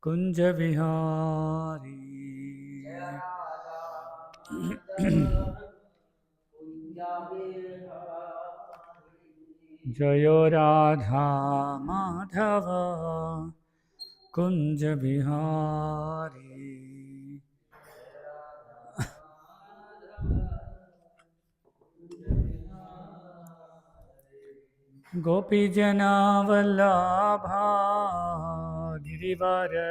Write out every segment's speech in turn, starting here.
कुंज विहारी जयो राधा माधव कुंज विहारी। गोपी जना वल्लभा गिरिवरधारी।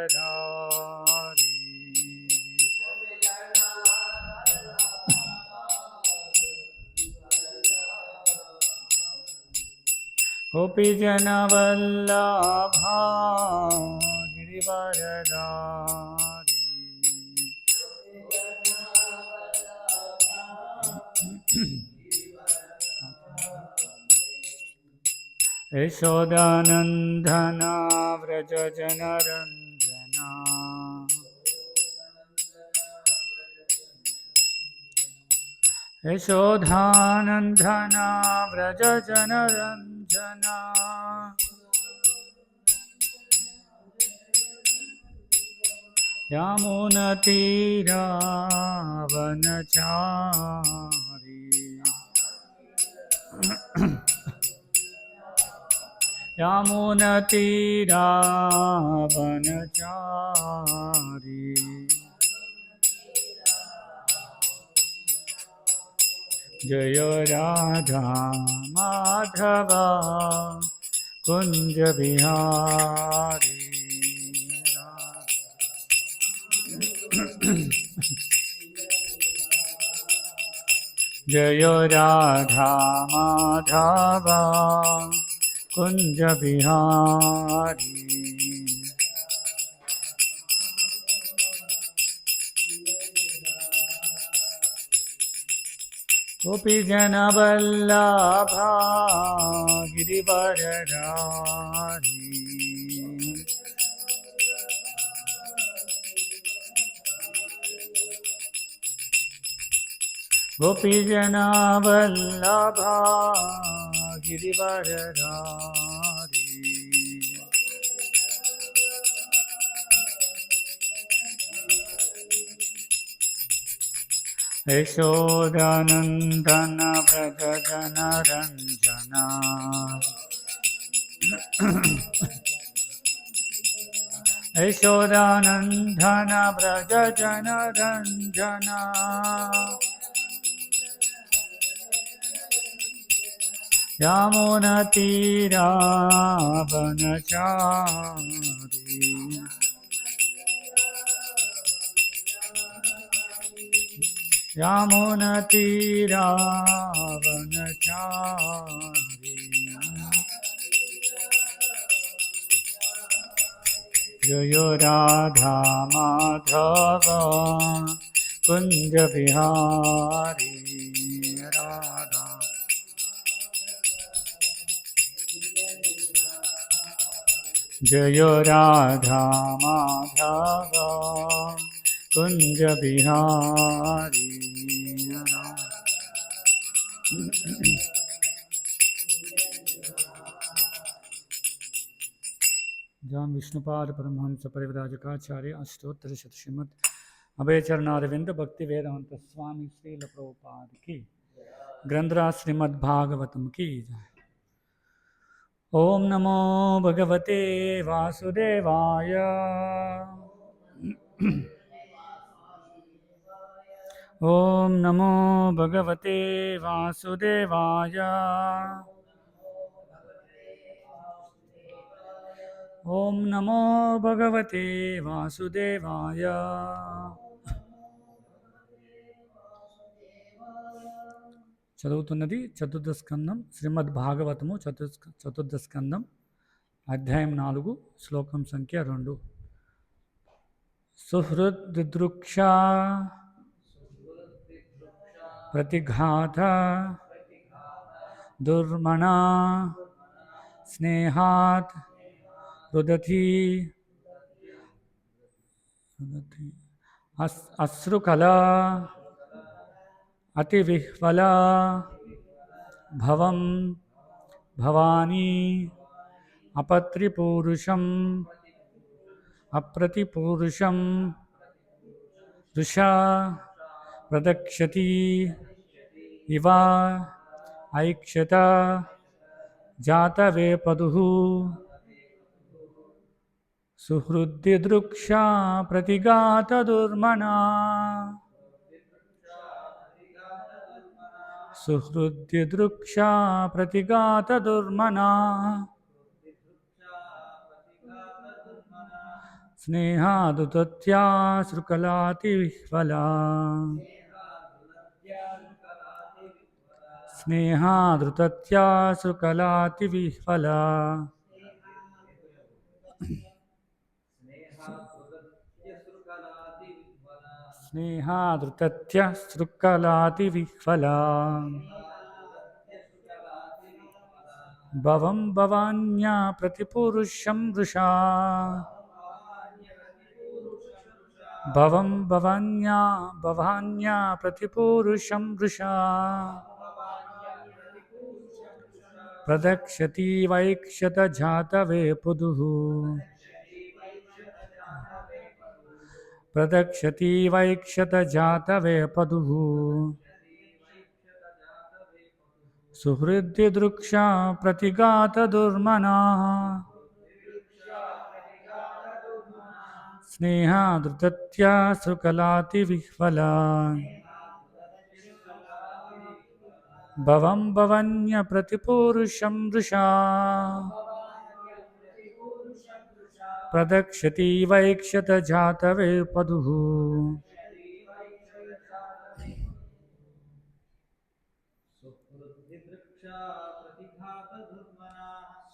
गोपी जना वल्लभा गिरिवरधारी। यशोदानंदना व्रज जनरंजना। यशोदानंदना व्रज जनरंजना। यमुनतीरावनचारी। यमुनतीरावनचारी। जय राधा माधव कुंज विहारी। जय राधा माधव कुंज विहारी। गोपी जन वल्लभा गिरिवरधारी। गोपी जन वल्लभा गिरिवरधारी। यशोदानंदन व्रज जनरंजना। यशोदानंदन व्रज जनरंजना। यमुनतीरावनचारी। यमुनतीरावनचारी। जय राधा माधव कुंज विहारी। राधा जय राधा माधव कुंज विहारी। जहाँ विष्णुपाद परमहंस परिव्राजकाचार्य अष्टोत्तर श्रीमद् अभय चरणारविंद भक्ति वेदांत स्वामी श्रील प्रभुपाद की ग्रंथराज श्रीमद् भागवतम की जय। ओम नमो भगवते वासुदेवाय। ओम नमो भगवते वासुदेवाय। ओम नमो भगवते वासुदेवाय। చదువుతున్నది చతుర్థ స్కందం శ్రీమద్ భాగవతము చతుర్థ స్కందం అధ్యాయం 4 శ్లోకం సంఖ్య 2. సుహృద్దృక్ష ప్రతిఘాత దుర్మణ స్నేహాత్ రుదతి అశ్రుకళా అతివిహ్వలా భవం భవానీ అపత్రిపూరుషం అప్రతిపూరుషం వృషా ప్రదక్షతి ఇవ ఐక్షత జాతవేపదుః సుహృద్దిదృక్షా ప్రతిఘాతదుర్మనా సుహృద్దిదృక్షా ప్రతిఘాతదుర్మనా స్నేహాదుతత్యా శృకలాతివిహ్వలా స్నేహాదృతత్యా శృకలాతివిహ్వలా స్నేహాదృతత్య శృకలాతివిహ్వలా భవం భవాన్యా ప్రతిపురుషం వృషా భవం భవాన్యా ప్రతిపురుషం వృషా ప్రదక్షతి వైక్షత జాతవే పుదుః ప్రదక్షతి వైక్షత జాతవే పదుః సుహృద్దిదృక్షా ప్రతిఘాతదుర్మనా స్నేహాదృతత్యా శృకలాతివిహ్వలా భవం భవన్య ప్రతిపురుషం వృషా ప్రదక్షతి వైక్షత జాతవే పదుః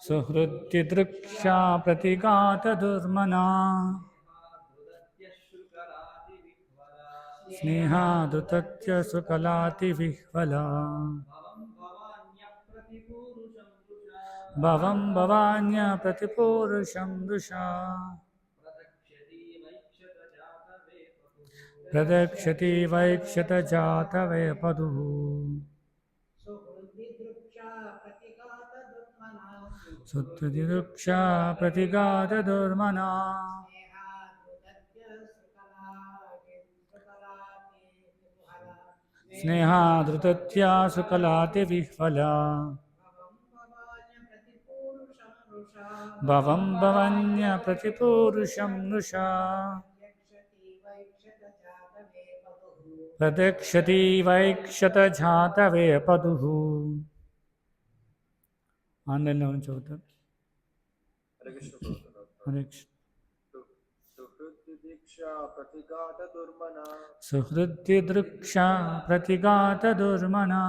సుహృద్దిదృక్షా ప్రతిఘాతదుర్మనా స్నేహాదృతత్య శృకలాతివిహ్వలా భవం భవాన్య ప్రతిపురుషం వృషా ప్రదక్షతి వైక్షత జాతవే పదుః సుహృద్దిదృక్షా ప్రతిఘాతదుర్మనా స్నేహాదృతత్యా శృకలాతివిహ్వలా భవం భవన్య ప్రతిపురుషం వృషా ప్రదక్షతి వైక్షత జాతవే పదుః ఆన్లైన్లో నుంచి చదువుతారు. హరే కృష్ణ. సుహృద్దిదృక్షా ప్రతిఘాతదుర్మనా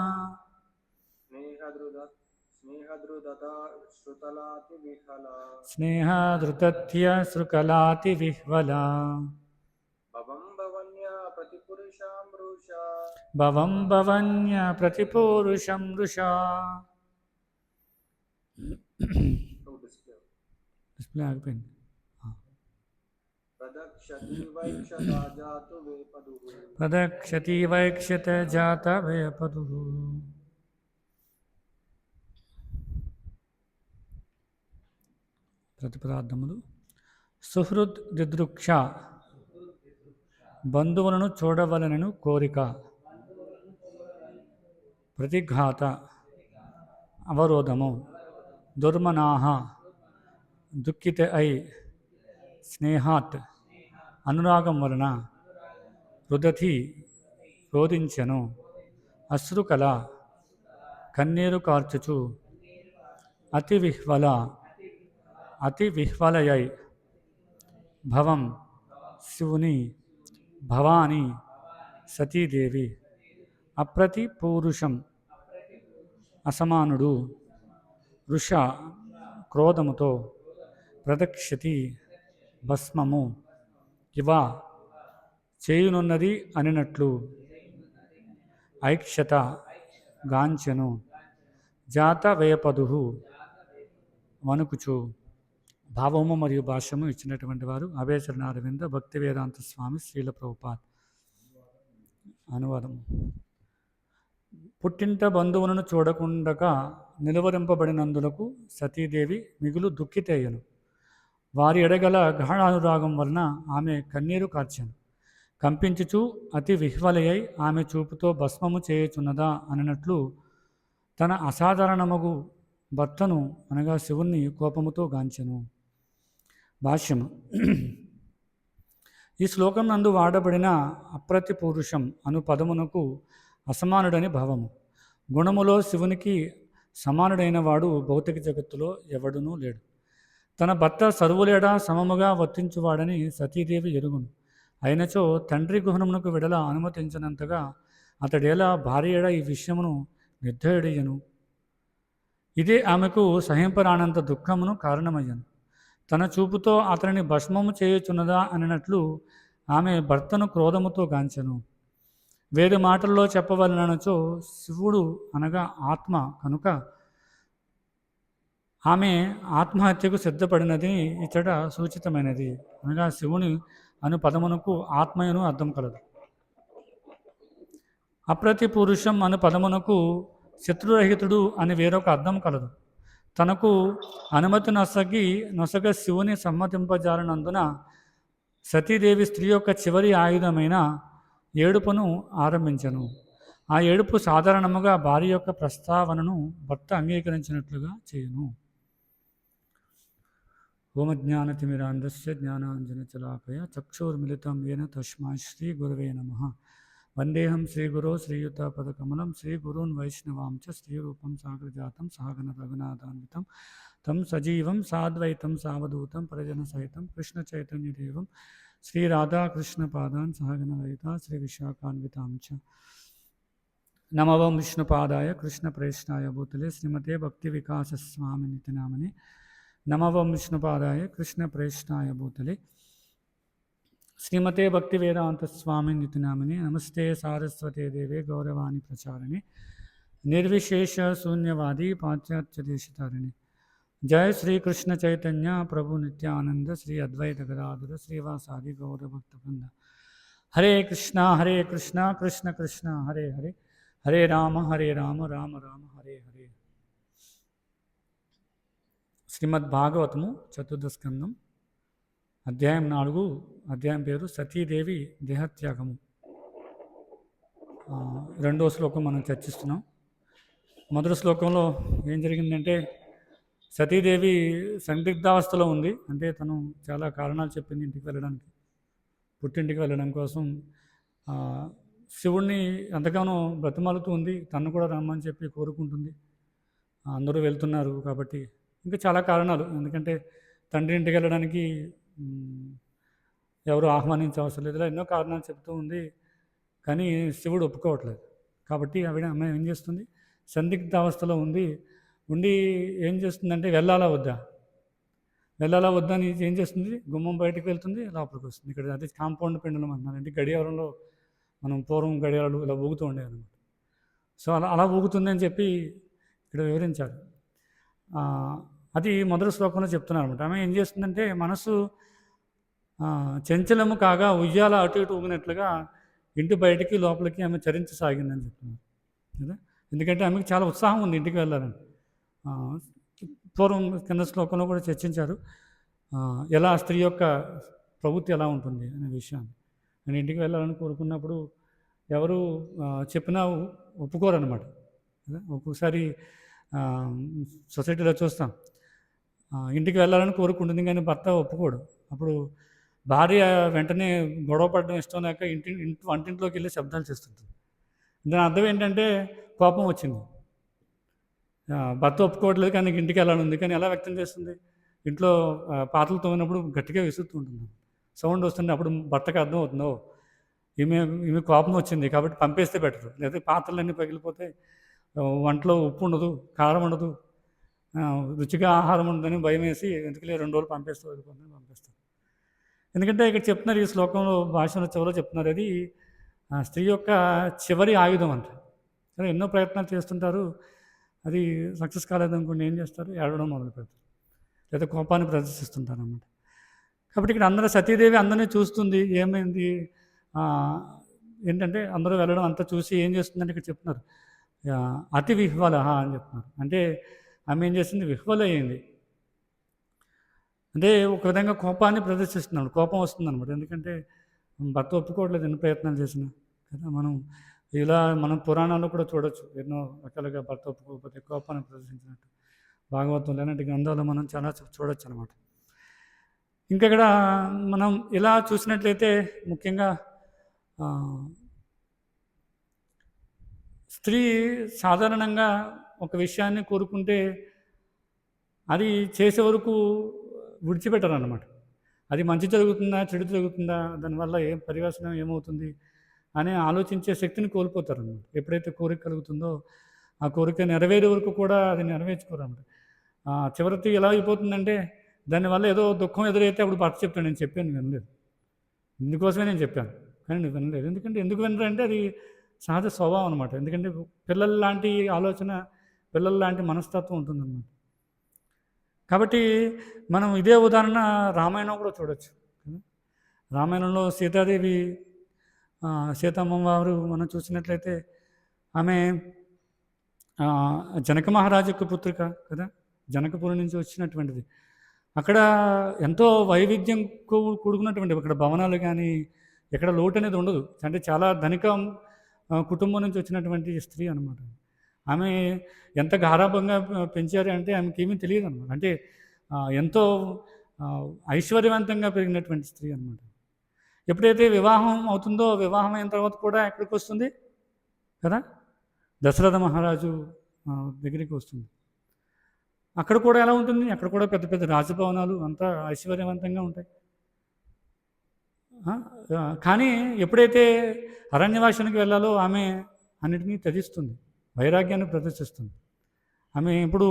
స్నేహాదృతత్య శృకలాతివిహ్వలా భవం భవన్య ప్రతిపురుషం వృషా డిస్ప్లే ఆగిపోయింది. ప్రదక్షతి వైక్షత జాతవే పదుః ప్రతిపదార్థములు. సుహృద్ దిదృక్ష బంధువులను చూడవలనను కోరిక. ప్రతిఘాత అవరోధము. దుర్మనాహ దుఃఖిత అయి. స్నేహాత్ అనురాగం వలన. రుదతి రోధించెను. అశ్రుకల కన్నీరు కార్చుచు. అతివిహ్వల అతి విహ్వలయై. భవం శివుని. భవాని సతీదేవి. అప్రతిపూరుషం అసమానుడు. వృష క్రోధముతో. ప్రదక్షతి భస్మము. ఇవ చేయునున్నది అనినట్లు. ఐక్షత గాంచెను. జాతవేపదుః వణుకుచు. భావము మరియు భాష్యము ఇచ్చినటువంటి వారు అభయచరణ అరవింద భక్తి వేదాంత స్వామి శ్రీల ప్రభుపాద్. అనువాదం. పుట్టింట బంధువులను చూడకుండగా నిలువరింపబడినందులకు సతీదేవి మిగులు దుఃఖితయ్యను. వారి ఎడగల గాఢానురాగం వలన ఆమె కన్నీరు కార్చాను. కంపించుచు అతి విహ్వలయ్యై ఆమె చూపుతో భస్మము చేయుచున్నదా అన్నట్లు తన అసాధారణమగు భర్తను అనగా శివుణ్ణి కోపముతో గాంచెను. భాష్యము. ఈ శ్లోకం నందు వాడబడిన అప్రతిపూరుషం అను పదమునకు అసమానుడని భావము. గుణములో శివునికి సమానుడైన వాడు భౌతిక జగత్తులో ఎవడునూ లేడు. తన భర్త సర్వులేడా సమముగా వర్తించువాడని సతీదేవి ఎరుగును. అయినచో తండ్రి గుహనమునకు విడల అనుమతించినంతగా అతడేలా భార్య ఈ విషయమును నిర్దయుడయ్యను. ఇదే ఆమెకు సహింపరానంత దుఃఖమును కారణమయ్యను. తన చూపుతో అతనిని భస్మము చేయుచున్నదా అన్నట్లు ఆమె భర్తను క్రోధముతో గాంచెను. వేరే మాటల్లో చెప్పవలనచో శివుడు అనగా ఆత్మ కనుక ఆమె ఆత్మహత్యకు సిద్ధపడినది ఇచ్చట సూచితమైనది. అనగా శివుని అను పదమునకు ఆత్మయను అర్థం కలదు. అప్రతిపురుషం అను పదమునకు శత్రురహితుడు అని వేరొక అర్థం కలదు. తనకు అనుమతి నొసగ శివుని సమ్మతింపజాలనందున సతీదేవి స్త్రీ యొక్క చివరి ఆయుధమైన ఏడుపును ఆరంభించను. ఆ ఏడుపు సాధారణముగా భార్య యొక్క ప్రస్తావనను భర్త అంగీకరించినట్లుగా చేయును. ఓమజ్ఞానతిమిరాంధస్య జ్ఞానాంజనశలాకయ చక్షుర్మిలితం ఏన తస్మై శ్రీ గురవే నమః. వందేహం శ్రీగురో శ్రీయుతపదకమలం శ్రీగురూన్ వైష్ణవాంచ శ్రీరూపం సాగరజాతం సహగణ రఘునాథాన్వితం తం సజీవం సాద్వైతం సావధూతం పరిజనసహితం కృష్ణచైతన్యదేవం శ్రీరాధాకృష్ణపాదాన్ సహగణ లలిత శ్రీ విశాఖాన్వితాంచ. నమవం విష్ణుపాదాయ కృష్ణప్రేష్ఠాయ భూతలే శ్రీమతే భక్తి వికాస స్వామి నితినామని. నమవం విష్ణుపాదాయ కృష్ణప్రేష్ఠాయ భూతలే శ్రీమతే భక్తి వేదాంత స్వామి నితినామని. నమస్తే సారస్వతే దేవే గౌరవాణి ప్రచారిణి నిర్విశేష శూన్యవాది పాశ్చాత్య దేశతారిణి. జయ శ్రీకృష్ణ చైతన్య ప్రభు నిత్యానంద శ్రీ అద్వైత గదాధర శ్రీవాసాది గౌరభక్త బృంద. హరే కృష్ణ కృష్ణ కృష్ణ హరే హరే హరే రామ రామ రామ హరే హరే. శ్రీమద్ భాగవతము చతుర్థ స్కందం అధ్యాయం 4. అధ్యాయం పేరు సతీదేవి దేహత్యాగము. 2వ శ్లోకం మనం చర్చిస్తున్నాం. మొదటి శ్లోకంలో ఏం జరిగిందంటే సతీదేవి సందిగ్ధావస్థలో ఉంది. అంటే తను చాలా కారణాలు చెప్పింది ఇంటికి వెళ్ళడానికి, పుట్టింటికి వెళ్ళడం కోసం. శివుణ్ణి ఎంతగానో బ్రతిమాలుతూ ఉంది. తను కూడా రమ్మని చెప్పి కోరుకుంటుంది. అందరూ వెళ్తున్నారు కాబట్టి ఇంకా చాలా కారణాలు. ఎందుకంటే తండ్రి ఇంటికి వెళ్ళడానికి ఎవరు ఆహ్వానించవసరం లేదు, ఇలా ఎన్నో కారణాలు చెప్తూ ఉంది. కానీ శివుడు ఒప్పుకోవట్లేదు. కాబట్టి అమ్మాయి ఏం చేస్తుంది, సందిగ్ధావస్థలో ఉండి ఏం చేస్తుందంటే వెళ్ళాలా వద్దా అని ఏం చేస్తుంది, గుమ్మం బయటకు వెళ్తుంది, లోపలికి వస్తుంది. ఇక్కడ అదే కాంపౌండ్ పెండులం అంటున్నారు. అంటే గడియారంలో మనం పూర్వం గడియారాలు ఇలా ఊగుతూ ఉండేవి అనమాట. సో అలా ఊగుతుంది అని చెప్పి ఇక్కడ వివరించారు. అది మొదటి శ్లోకంలో చెప్తున్నారు అనమాట. ఆమె ఏం చేస్తుందంటే మనసు చంచలము కాగా ఉయ్యాల అటు ఇటు ఊగినట్లుగా ఇంటి బయటికి లోపలికి ఆమె చరించసాగిందని చెప్తున్నారు కదా. ఎందుకంటే ఆమెకు చాలా ఉత్సాహం ఉంది ఇంటికి వెళ్ళాలని. పూర్వం కింద శ్లోకంలో కూడా చర్చించారు ఎలా స్త్రీ యొక్క ప్రవృత్తి ఎలా ఉంటుంది అనే విషయాన్ని. నేను ఇంటికి వెళ్ళాలని కోరుకున్నప్పుడు ఎవరు చెప్పినా ఒప్పుకోరన్నమాట. ఒక్కొక్కసారి సొసైటీలో చూస్తాం, ఇంటికి వెళ్ళాలని కోరుకుంటుంది కానీ భర్త ఒప్పుకోడు. అప్పుడు భార్య వెంటనే గొడవ పడడం ఇష్టం లేక వంటింట్లోకి వెళ్ళి శబ్దాలు చేస్తుంటుంది. దాని అర్థం ఏంటంటే కోపం వచ్చింది. భర్త ఒప్పుకోవట్లేదు కానీ ఇంటికి వెళ్ళాలని ఉంది. కానీ ఎలా వ్యక్తం చేస్తుంది, ఇంట్లో పాత్రలు తోమినప్పుడు గట్టిగా విసురుతూ ఉంటుంది. సౌండ్ వస్తుంది. అప్పుడు భర్తకు అర్థం అవుతుందో ఈమె కోపం వచ్చింది కాబట్టి పంపేస్తే బెటర్. లేదా పాత్రలన్నీ పగిలిపోతే వంటలో ఉప్పు ఉండదు, కారం ఉండదు, రుచిగా ఆహారం ఉండదని భయం వేసి ఎందుకులే 2 రోజులు పంపిస్తారు. ఎందుకంటే ఇక్కడ చెప్తున్నారు, ఈ శ్లోకంలో భాషలో చివరిలో చెప్తున్నారు, అది స్త్రీ యొక్క చివరి ఆయుధం అంట. సరే ఎన్నో ప్రయత్నాలు చేస్తుంటారు, అది సక్సెస్ కాలేదనుకోండి ఏం చేస్తారు, ఏడవడం మొదలు పెడతారు, లేదా కోపాన్ని ప్రదర్శిస్తుంటారు అన్నమాట. కాబట్టి ఇక్కడ అందరూ సతీదేవి అందరినీ చూస్తుంది. ఏమైంది ఏంటంటే అందరూ వెళ్ళడం అంతా చూసి ఏం చేస్తుందంటే ఇక్కడ చెప్తున్నారు అతి విహ్వల అని చెప్తున్నారు. అంటే ఆమె ఏం చేసింది, విహ్వల అయ్యింది. అంటే ఒక విధంగా కోపాన్ని ప్రదర్శిస్తున్నాడు, కోపం వస్తుందన్నమాట. ఎందుకంటే భర్త ఒప్పుకోవట్లేదు ఎన్ని ప్రయత్నాలు చేసినా కదా. ఇలా మనం పురాణాల్లో కూడా చూడొచ్చు, ఎన్నో రకాలుగా భర్త ఒప్పుకోకపోతే కోపాన్ని ప్రదర్శించినట్టు. భాగవతం ఇలాంటి గ్రంథాలు మనం చాలా చూడొచ్చు అనమాట. ఇంకా ఇక్కడ మనం ఇలా చూసినట్లయితే ముఖ్యంగా స్త్రీ సాధారణంగా ఒక విషయాన్ని కోరుకుంటే అది చేసే వరకు విడిచిపెట్టరన్నమాట. అది మంచి జరుగుతుందా, చెడు జరుగుతుందా, దానివల్ల ఏం పర్యవసనం ఏమవుతుంది అని ఆలోచించే శక్తిని కోల్పోతారన్నమాట. ఎప్పుడైతే కోరిక కలుగుతుందో ఆ కోరిక నెరవేరే వరకు కూడా అది నెరవేర్చుకోరన్నమాట. చివరికి ఎలా అయిపోతుందంటే దానివల్ల ఏదో దుఃఖం ఎదురైతే అప్పుడు భర్త చెప్తాను, నేను చెప్పాను వినలేదు, ఇందుకోసమే నేను చెప్పాను కానీ నువ్వు వినలేదు. ఎందుకు వినరంటే అది సహజ స్వభావం అనమాట. ఎందుకంటే పిల్లల లాంటి ఆలోచన, పిల్లల లాంటి మనస్తత్వం ఉంటుందన్నమాట. కాబట్టి మనం ఇదే ఉదాహరణ రామాయణం కూడా చూడవచ్చు. రామాయణంలో సీతాదేవి, సీతమ్మ వారు మనం చూసినట్లయితే ఆమె జనక మహారాజు యొక్క పుత్రిక కదా, జనకపురం నుంచి వచ్చినటువంటిది. అక్కడ ఎంతో వైవిధ్యం కూడుకున్నటువంటి అక్కడ భవనాలు కానీ ఎక్కడ లోటు అనేది ఉండదు. అంటే చాలా ధనిక కుటుంబం నుంచి వచ్చినటువంటి స్త్రీ అనమాట. ఆమె ఎంత గారాభంగా పెంచారు అంటే ఆమెకి ఏమీ తెలియదు అనమాట. అంటే ఎంతో ఐశ్వర్యవంతంగా పెరిగినటువంటి స్త్రీ అనమాట. ఎప్పుడైతే వివాహం అవుతుందో, వివాహం అయిన తర్వాత కూడా ఎక్కడికి వస్తుంది కదా, దశరథ మహారాజు దగ్గరికి వస్తుంది. అక్కడ కూడా ఎలా ఉంటుంది, అక్కడ కూడా పెద్ద పెద్ద రాజభవనాలు అంతా ఐశ్వర్యవంతంగా ఉంటాయి. కానీ ఎప్పుడైతే అరణ్యవాసానికి వెళ్ళాలో ఆమె అన్నిటినీ త్యజిస్తుంది, వైరాగ్యాన్ని ప్రదర్శిస్తుంది. ఆమె ఇప్పుడు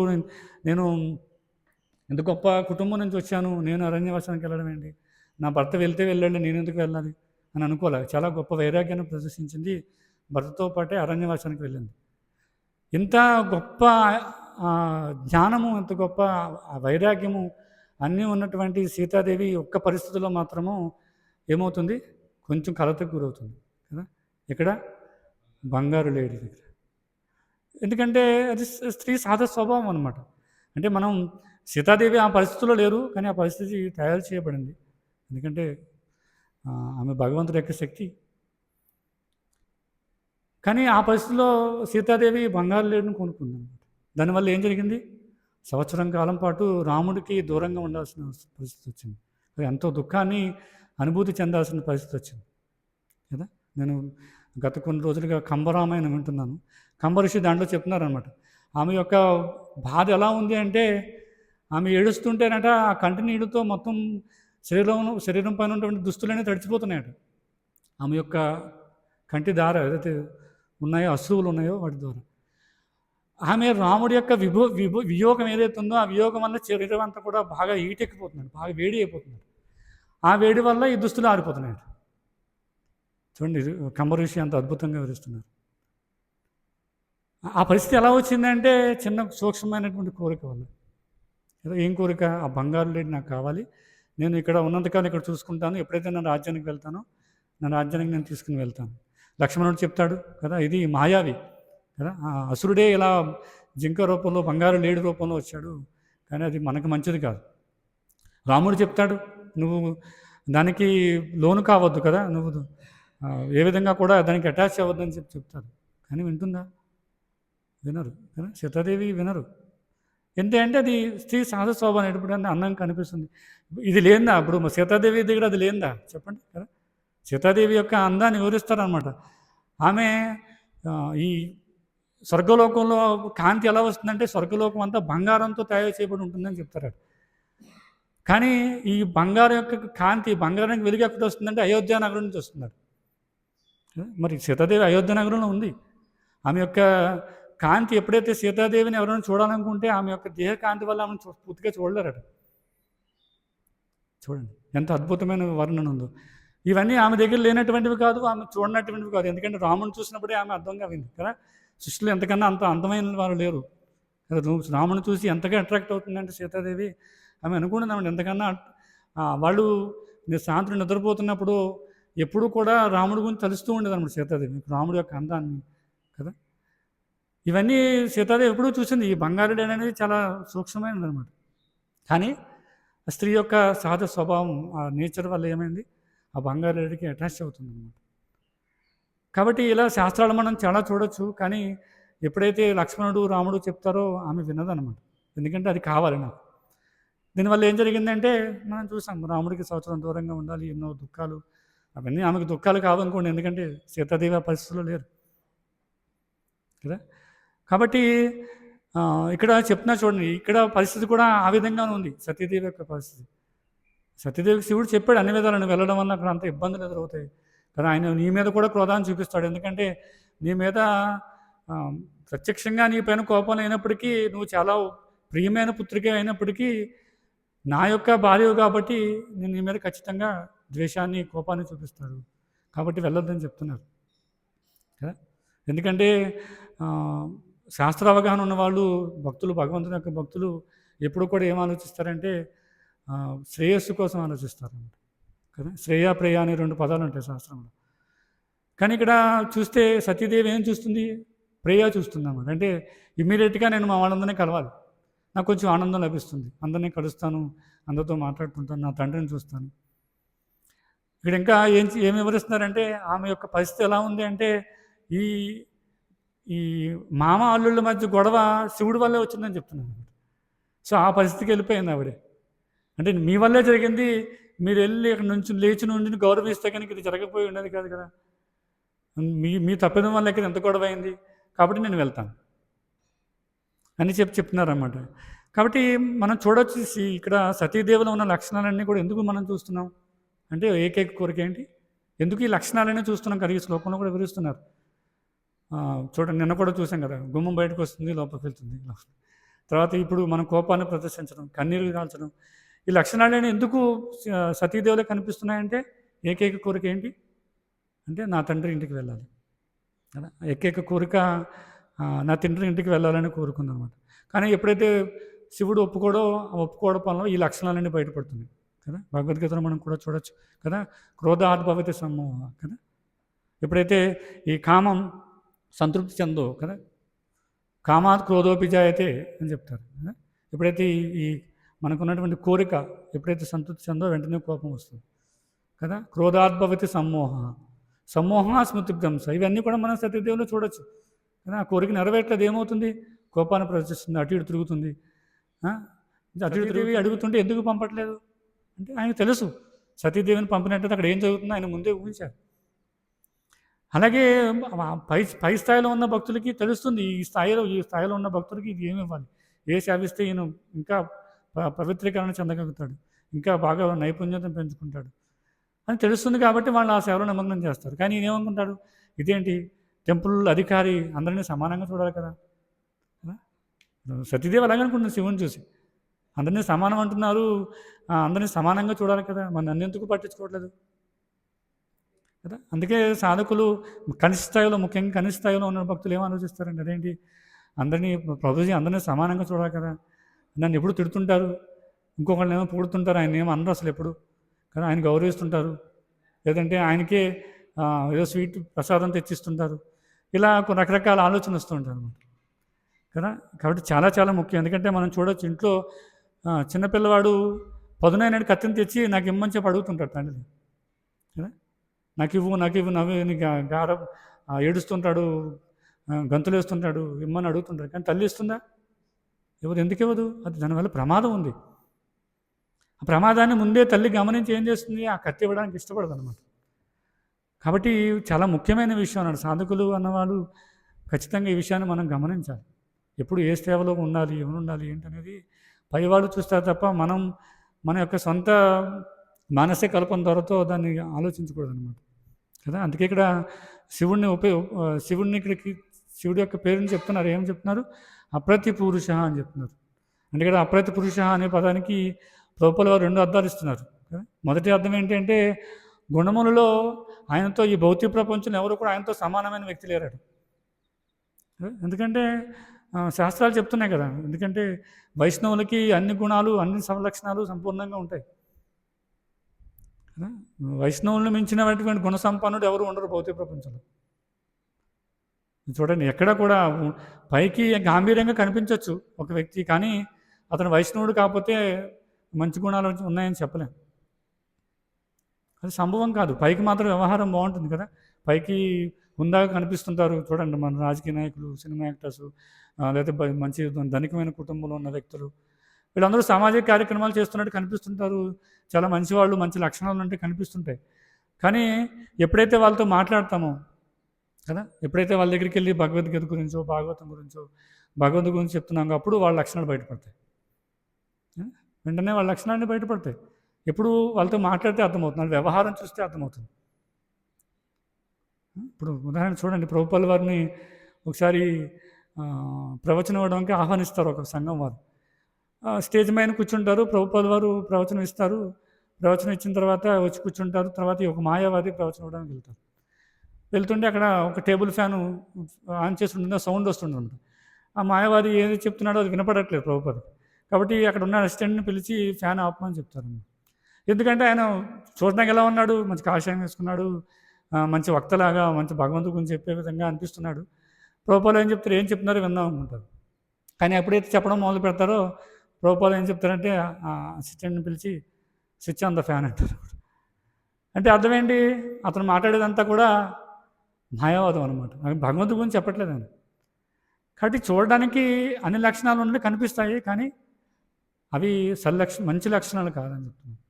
నేను ఎంత గొప్ప కుటుంబం నుంచి వచ్చాను, నేను అరణ్యవాసానికి వెళ్ళడం ఏంటి, నా భర్త వెళ్తే వెళ్ళండి, నేను ఎందుకు వెళ్ళాలి అని అనుకోలే. చాలా గొప్ప వైరాగ్యాన్ని ప్రదర్శించింది, భర్తతో పాటే అరణ్యవాసానికి వెళ్ళింది. ఇంత గొప్ప జ్ఞానము, ఇంత గొప్ప వైరాగ్యము అన్నీ ఉన్నటువంటి సీతాదేవి ఒక్క పరిస్థితుల్లో మాత్రము ఏమవుతుంది, కొంచెం కలతకు గురవుతుంది కదా. ఇక్కడ బంగారు లేడీ దగ్గర, ఎందుకంటే అది స్త్రీ సహజ స్వభావం అనమాట. అంటే మనం సీతాదేవి ఆ పరిస్థితుల్లో లేరు, కానీ ఆ పరిస్థితి తయారు చేయబడింది. ఎందుకంటే ఆమె భగవంతుడి యొక్క శక్తి. కానీ ఆ పరిస్థితిలో సీతాదేవి బంగారు లేడిని కొనుక్కుంది అనమాట. దానివల్ల ఏం జరిగింది, సంవత్సరం కాలం పాటు రాముడికి దూరంగా ఉండాల్సిన పరిస్థితి వచ్చింది. ఎంతో దుఃఖాన్ని అనుభూతి చెందాల్సిన పరిస్థితి వచ్చింది కదా. నేను గత కొన్ని రోజులుగా కంబరామాయణం వింటున్నాను. కంబ ఋషి దాంట్లో చెప్తున్నారనమాట, ఆమె యొక్క బాధ ఎలా ఉంది అంటే, ఆమె ఏడుస్తుంటేనట ఆ కంటి నీళ్ళతో మొత్తం శరీరం పైన ఉన్నటువంటి దుస్తులనే తడిచిపోతున్నాయట. ఆమె యొక్క కంటి దార ఏదైతే ఉన్నాయో, అశ్రువులు ఉన్నాయో వాటి ద్వారా ఆమె రాముడి యొక్క వియోగం ఏదైతే ఉందో, ఆ వియోగం వల్ల శరీరం అంతా కూడా బాగా ఈటెక్కిపోతున్నాడు, బాగా వేడి అయిపోతున్నాడు. ఆ వేడి వల్ల ఈ దుస్తులు ఆరిపోతున్నాయట. చూడండి, కంబ ఋషి అంత అద్భుతంగా వివరిస్తున్నారు. ఆ పరిస్థితి ఎలా వచ్చిందంటే చిన్న సూక్ష్మమైనటువంటి కోరిక వల్ల. ఏం కోరిక, ఆ బంగారు లేడి నాకు కావాలి, నేను ఇక్కడ ఉన్నంతకాలం ఇక్కడ చూసుకుంటాను, ఎప్పుడైతే నా రాజ్యానికి వెళ్తానో నా రాజ్యానికి నేను తీసుకుని వెళ్తాను. లక్ష్మణుడు చెప్తాడు కదా, ఇది మాయావి కదా, అసురుడే ఇలా జింక రూపంలో బంగారు లేడి రూపంలో వచ్చాడు, కానీ అది మనకు మంచిది కాదు. రాముడు చెప్తాడు, నువ్వు దానికి లోను కావద్దు కదా, నువ్వు ఏ విధంగా కూడా దానికి అటాచ్ అవ్వద్దని చెప్తారు. కానీ వింటుందా, వినరు కదా. సీతాదేవి వినరు. ఎందుకంటే అది స్త్రీ సహజ స్వభావం. ఎప్పుడన్నా అన్నం కనిపిస్తుంది, ఇది లేందా, ఇప్పుడు సీతాదేవి దగ్గర అది లేందా చెప్పండి కదా. సీతాదేవి యొక్క అందాన్ని వివరిస్తారనమాట. ఆమె ఈ స్వర్గలోకంలో కాంతి ఎలా వస్తుందంటే, స్వర్గలోకం అంతా బంగారంతో తయారు చేయబడి ఉంటుందని చెప్తారు. కానీ ఈ బంగారం యొక్క కాంతి, బంగారానికి వెలుగు ఎక్కడ వస్తుందంటే అయోధ్య నగరం నుంచి వస్తున్నాడు. మరి సీతాదేవి అయోధ్య నగరంలో ఉంది. ఆమె యొక్క కాంతి ఎప్పుడైతే సీతాదేవిని ఎవరైనా చూడాలనుకుంటే ఆమె యొక్క దేహ కాంతి వల్ల ఆమెను పూర్తిగా చూడలేరట. చూడండి ఎంత అద్భుతమైన వర్ణన ఉందో. ఇవన్నీ ఆమె దగ్గర లేనటువంటివి కాదు, ఆమె చూడనటువంటివి కాదు. ఎందుకంటే రాముని చూసినప్పుడే ఆమె అర్థంగా వింది కదా. సృష్టిలో ఎంతకన్నా అంత అందమైన వారు లేరు కదా. రాముని చూసి ఎంతగా అట్రాక్ట్ అవుతుందంటే సీతాదేవి, ఆమె అనుకుంటున్నామండి ఎంతకన్నా. వాళ్ళు సాయంత్రం నిద్రపోతున్నప్పుడు ఎప్పుడు కూడా రాముడి గురించి తలుస్తూ ఉండేది అన్నమాట సీతాదేవి, రాముడి యొక్క అందాన్ని కదా. ఇవన్నీ సీతాదేవి ఎప్పుడూ చూసింది. ఈ బంగారుడు అనేది చాలా సూక్ష్మమైనది అనమాట. కానీ ఆ స్త్రీ యొక్క సహజ స్వభావం, ఆ నేచర్ వల్ల ఏమైంది, ఆ బంగారు లేడికి అటాచ్ అవుతుందన్నమాట. కాబట్టి ఇలా శాస్త్రాలు మనం చాలా చూడొచ్చు. కానీ ఎప్పుడైతే లక్ష్మణుడు, రాముడు చెప్తారో ఆమె వినదనమాట. ఎందుకంటే అది కావాలి నాకు. దీనివల్ల ఏం జరిగిందంటే మనం చూసాం, రాముడికి సంవత్సరం దూరంగా ఉండాలి, ఎన్నో దుఃఖాలు. అవన్నీ ఆమెకు దుఃఖాలు కావనుకోండి, ఎందుకంటే సీతాదేవి ఆ పరిస్థితిలో లేరు కదా. కాబట్టి ఇక్కడ చెప్తున్నా చూడండి, ఇక్కడ పరిస్థితి కూడా ఆ విధంగానే ఉంది, సతీదేవి యొక్క పరిస్థితి. సతీదేవికి శివుడు చెప్పాడు అన్ని విధాలను వెళ్ళడం వల్ల అక్కడ అంత ఇబ్బందులు ఎదురవుతాయి. కానీ ఆయన నీ మీద కూడా క్రోధాన్ని చూపిస్తాడు. ఎందుకంటే నీ మీద ప్రత్యక్షంగా నీ పైన కోపం అయినప్పటికీ, నువ్వు చాలా ప్రియమైన పుత్రిక అయినప్పటికీ, నా యొక్క భార్యవు కాబట్టి నేను నీ మీద ఖచ్చితంగా ద్వేషాన్ని, కోపాన్ని చూపిస్తాడు. కాబట్టి వెళ్ళొద్దని చెప్తున్నారు కదా. ఎందుకంటే శాస్త్ర అవగాహన ఉన్నవాళ్ళు, భక్తులు, భగవంతుని యొక్క భక్తులు ఎప్పుడు కూడా ఏం ఆలోచిస్తారంటే శ్రేయస్సు కోసం ఆలోచిస్తారు కదా. శ్రేయ ప్రేయ అనే 2 పదాలు ఉంటాయి శాస్త్రంలో. కానీ ఇక్కడ చూస్తే సతీదేవి ఏం చూస్తుంది? ప్రేయ చూస్తుంది అన్నమాట. అంటే ఇమ్మీడియట్గా నేను మా వాళ్ళందరినీ కలవాలి, నాకు కొంచెం ఆనందం లభిస్తుంది, అందరినీ కలుస్తాను, అందరితో మాట్లాడుకుంటాను, నా తండ్రిని చూస్తాను. ఇక్కడ ఇంకా ఏం వివరిస్తున్నారంటే ఆమె యొక్క పరిస్థితి ఎలా ఉంది అంటే, ఈ ఈ మామ అల్లుళ్ళ మధ్య గొడవ శివుడి వల్లే వచ్చిందని చెప్తున్నాను. సో ఆ పరిస్థితికి వెళ్ళిపోయింది ఆవిడ. అంటే మీ వల్లే జరిగింది, మీరు వెళ్ళి ఇక్కడ నుంచి లేచి నుండి గౌరవిస్తే కనుక ఇది జరగకపోయి ఉండేది కాదు కదా. మీ తప్పిదం వల్ల ఇక్కడ ఎంత గొడవ అయింది, కాబట్టి నేను వెళ్తాను అని చెప్తున్నారన్నమాట. కాబట్టి మనం చూడొచ్చు ఇక్కడ సతీదేవిలో ఉన్న లక్షణాలన్నీ కూడా ఎందుకు మనం చూస్తున్నాం అంటే, ఏకైక కోరిక ఏంటి, ఎందుకు ఈ లక్షణాలన్నీ చూస్తున్నాం కదా. ఈ శ్లోకంలో కూడా వివరిస్తున్నారు. చూడండి, నిన్న కూడా చూసాం కదా, గుమ్మం బయటకు వస్తుంది, లోపలికి వెళ్తుంది. తర్వాత ఇప్పుడు మనం కోపాన్ని ప్రదర్శించడం, కన్నీరు కాల్చడం, ఈ లక్షణాలన్నీ ఎందుకు సతీదేవిలో కనిపిస్తున్నాయంటే, ఏకైక కోరిక ఏంటి అంటే నా తండ్రి ఇంటికి వెళ్ళాలి కదా. ఏకైక కోరిక నా తండ్రి ఇంటికి వెళ్ళాలని కోరుకుందనమాట. కానీ ఎప్పుడైతే శివుడు ఒప్పుకోవడం వల్ల ఈ లక్షణాలన్నీ బయటపడుతున్నాయి కదా. భగవద్గీతలో మనం కూడా చూడొచ్చు కదా, క్రోధాద్భవతి సమ్మోహ కదా. ఎప్పుడైతే ఈ కామం సంతృప్తి చెందో కదా, కామాత్ క్రోధోపి జాయతే అని చెప్తారు కదా. ఎప్పుడైతే ఈ మనకున్నటువంటి కోరిక ఎప్పుడైతే సంతృప్తి చెందో వెంటనే కోపం వస్తుంది కదా. క్రోధాద్భవతి సమ్మోహ స్మృతిభ్రంశ, ఇవన్నీ కూడా మనం సతీదేవిలో చూడొచ్చు కదా. ఆ కోరిక నెరవేర్లేదు, ఏమవుతుంది, కోపాన్ని ప్రదర్శిస్తుంది, అటు ఇటు తిరుగుతుంది. అటు ఇటు తిరిగి అడుగుతుంటే ఎందుకు పంపట్లేదు అంటే ఆయన తెలుసు సతీదేవిని పంపినట్టు అక్కడ ఏం జరుగుతుందో ఆయన ముందే ఊహించారు. అలాగే పై స్థాయిలో ఉన్న భక్తులకి తెలుస్తుంది, ఈ స్థాయిలో ఉన్న భక్తులకి ఇది ఏమి ఇవ్వాలి, ఏ సేవిస్తే ఈయన ఇంకా పవిత్రీకరణ చెందగలుగుతాడు, ఇంకా బాగా నైపుణ్యతను పెంచుకుంటాడు అని తెలుస్తుంది. కాబట్టి వాళ్ళు ఆ సేవలో నిమగ్నం చేస్తారు. కానీ ఈయన ఏమనుకుంటాడు, ఇదేంటి టెంపుల్ అధికారి, అందరినీ సమానంగా చూడాలి కదా. సతీదేవి అలాగనుకుంటుంది శివుని చూసి, అందరినీ సమానం అంటున్నారు, అందరినీ సమానంగా చూడాలి కదా, మన నన్ను ఎందుకు పట్టించుకోవట్లేదు కదా. అందుకే సాధకులు ముఖ్యంగా కనిష్ట స్థాయిలో ఉన్న భక్తులు ఏం ఆలోచిస్తారండి, అదేంటి అందరినీ ప్రభుజీ అందరినీ సమానంగా చూడాలి కదా, నన్ను ఎప్పుడు తిడుతుంటారు, ఇంకొకళ్ళని ఏమో పొగుడుతుంటారు, ఆయన ఏమో అనరు అసలు ఎప్పుడు కదా, ఆయన గౌరవిస్తుంటారు, లేదంటే ఆయనకే ఏదో స్వీట్ ప్రసాదం తెచ్చిస్తుంటారు, ఇలా కొన్ని రకరకాల ఆలోచన వస్తూ ఉంటారు అన్నమాట కదా. కాబట్టి చాలా చాలా ముఖ్యం. ఎందుకంటే మనం చూడొచ్చు, ఇంట్లో చిన్నపిల్లవాడు పదునైన కత్తిని తెచ్చి నాకు ఇమ్మని చెప్పి అడుగుతుంటాడు తండ్రిని కదా, నాకు ఇవ్వు నవ్వు గారం ఏడుస్తుంటాడు, గంతులు వేస్తుంటాడు, ఇమ్మని అడుగుతుంటాడు. కానీ తల్లి ఇస్తుందా? ఇవ్వదు. ఎందుకు ఇవ్వదు? అది దానివల్ల ప్రమాదం ఉంది. ఆ ప్రమాదాన్ని ముందే తల్లి గమనించి ఏం చేస్తుంది, ఆ కత్తి ఇవ్వడానికి ఇష్టపడదు అనమాట. కాబట్టి చాలా ముఖ్యమైన విషయం అన్నాడు. సాధకులు అన్నవాళ్ళు ఖచ్చితంగా ఈ విషయాన్ని మనం గమనించాలి. ఎప్పుడు ఏ సేవలో ఉండాలి, ఎవరు ఉండాలి ఏంటనేది పైవాళ్ళు చూస్తారు తప్ప మనం మన యొక్క సొంత మానసిక కల్పన ధరతో దాన్ని ఆలోచించకూడదు అనమాట కదా. అందుకే ఇక్కడ శివుడిని ఇక్కడికి శివుడి యొక్క పేరుని చెప్తున్నారు. ఏం చెప్తున్నారు? అప్రతి పురుష అని చెప్తున్నారు. అంటే ఇక్కడ అప్రతి పురుష అనే పదానికి ప్రభువుల వారు 2 అర్థాలు ఇస్తున్నారు. మొదటి అర్థం ఏంటంటే, గుణములలో ఆయనతో ఈ భౌతిక ప్రపంచంలో ఎవరు కూడా ఆయనతో సమానమైన వ్యక్తి లేరాడు. ఎందుకంటే శాస్త్రాలు చెప్తున్నాయి కదా. ఎందుకంటే వైష్ణవులకి అన్ని గుణాలు, అన్ని సమలక్షణాలు సంపూర్ణంగా ఉంటాయి. వైష్ణవులను మించినటువంటి గుణ సంపన్నుడు ఎవరు ఉండరు భౌతిక ప్రపంచంలో. చూడండి, ఎక్కడ కూడా పైకి గాంభీర్యంగా కనిపించవచ్చు ఒక వ్యక్తి, కానీ అతను వైష్ణవుడు కాకపోతే మంచి గుణాలు ఉన్నాయని చెప్పలేం. అది సంభవం కాదు. పైకి మాత్రం వ్యవహారం బాగుంటుంది కదా, పైకి హుందాగా కనిపిస్తుంటారు. చూడండి మన రాజకీయ నాయకులు, సినిమా యాక్టర్స్, లేదా మంచి ధనికమైన కుటుంబంలో ఉన్న వ్యక్తులు, వీళ్ళందరూ సామాజిక కార్యక్రమాలు చేస్తున్నట్టు కనిపిస్తుంటారు. చాలా మంచివాళ్ళు, మంచి లక్షణాలు అంటే కనిపిస్తుంటాయి. కానీ ఎప్పుడైతే వాళ్ళతో మాట్లాడతామో కదా, ఎప్పుడైతే వాళ్ళ దగ్గరికి వెళ్ళి భగవద్గీత గురించో, భాగవతం గురించో, భగవంతుడి గురించి చెప్తున్నాం, అప్పుడు వాళ్ళ లక్షణాలు బయటపడతాయి. వెంటనే వాళ్ళ లక్షణాన్ని బయటపడతాయి. ఎప్పుడు వాళ్ళతో మాట్లాడితే అర్థమవుతుంది, వాళ్ళ వ్యవహారం చూస్తే అర్థమవుతుంది. ఇప్పుడు ఉదాహరణ చూడండి, ప్రభుపాల్ వారిని ఒకసారి ప్రవచనం ఇవ్వడానికి ఆహ్వానిస్తారు ఒక సంఘం వారు. స్టేజ్ పైన కూర్చుంటారు, ప్రభుపాల్ వారు ప్రవచనం ఇస్తారు. ప్రవచనం ఇచ్చిన తర్వాత వచ్చి కూర్చుంటారు. తర్వాత ఒక మాయావాది ప్రవచనం ఇవ్వడానికి వెళ్తుంటే అక్కడ ఒక టేబుల్ ఫ్యాను ఆన్ చేసి ఉంటుంది, సౌండ్ వస్తుంటుంది. ఆ మాయావాది ఏది చెప్తున్నాడో అది వినపడట్లేదు ప్రభుపాల్. కాబట్టి అక్కడ ఉన్న అసిస్టెంట్ని పిలిచి ఫ్యాన్ ఆపమని చెప్తారు. ఎందుకంటే ఆయన చూడడానికి ఎలా ఉన్నాడు, మంచి కాషాయం వేసుకున్నాడు, మంచి వక్తలాగా మంచి భగవంతుడి గురించి చెప్పే విధంగా అనిపిస్తున్నాడు. ప్రభుపాల్ ఏం చెప్తారు, ఏం చెప్తున్నారో విందాం అనుకుంటారు. కానీ ఎప్పుడైతే చెప్పడం మొదలు పెడతారో ప్రభుపాల్ ఏం చెప్తారంటే ఆ అసిస్టెంట్ని పిలిచి స్విచ్ ఆన్ ద ఫ్యాన్ అంటారు. అంటే అర్థం ఏంటి, అతను మాట్లాడేదంతా కూడా మాయావాదం అనమాట, భగవంతుడి గురించి చెప్పట్లేదు ఆయన. కాబట్టి చూడడానికి అన్ని లక్షణాలు ఉన్నవి కనిపిస్తాయి, కానీ అవి మంచి లక్షణాలు కాదని చెప్తున్నాను.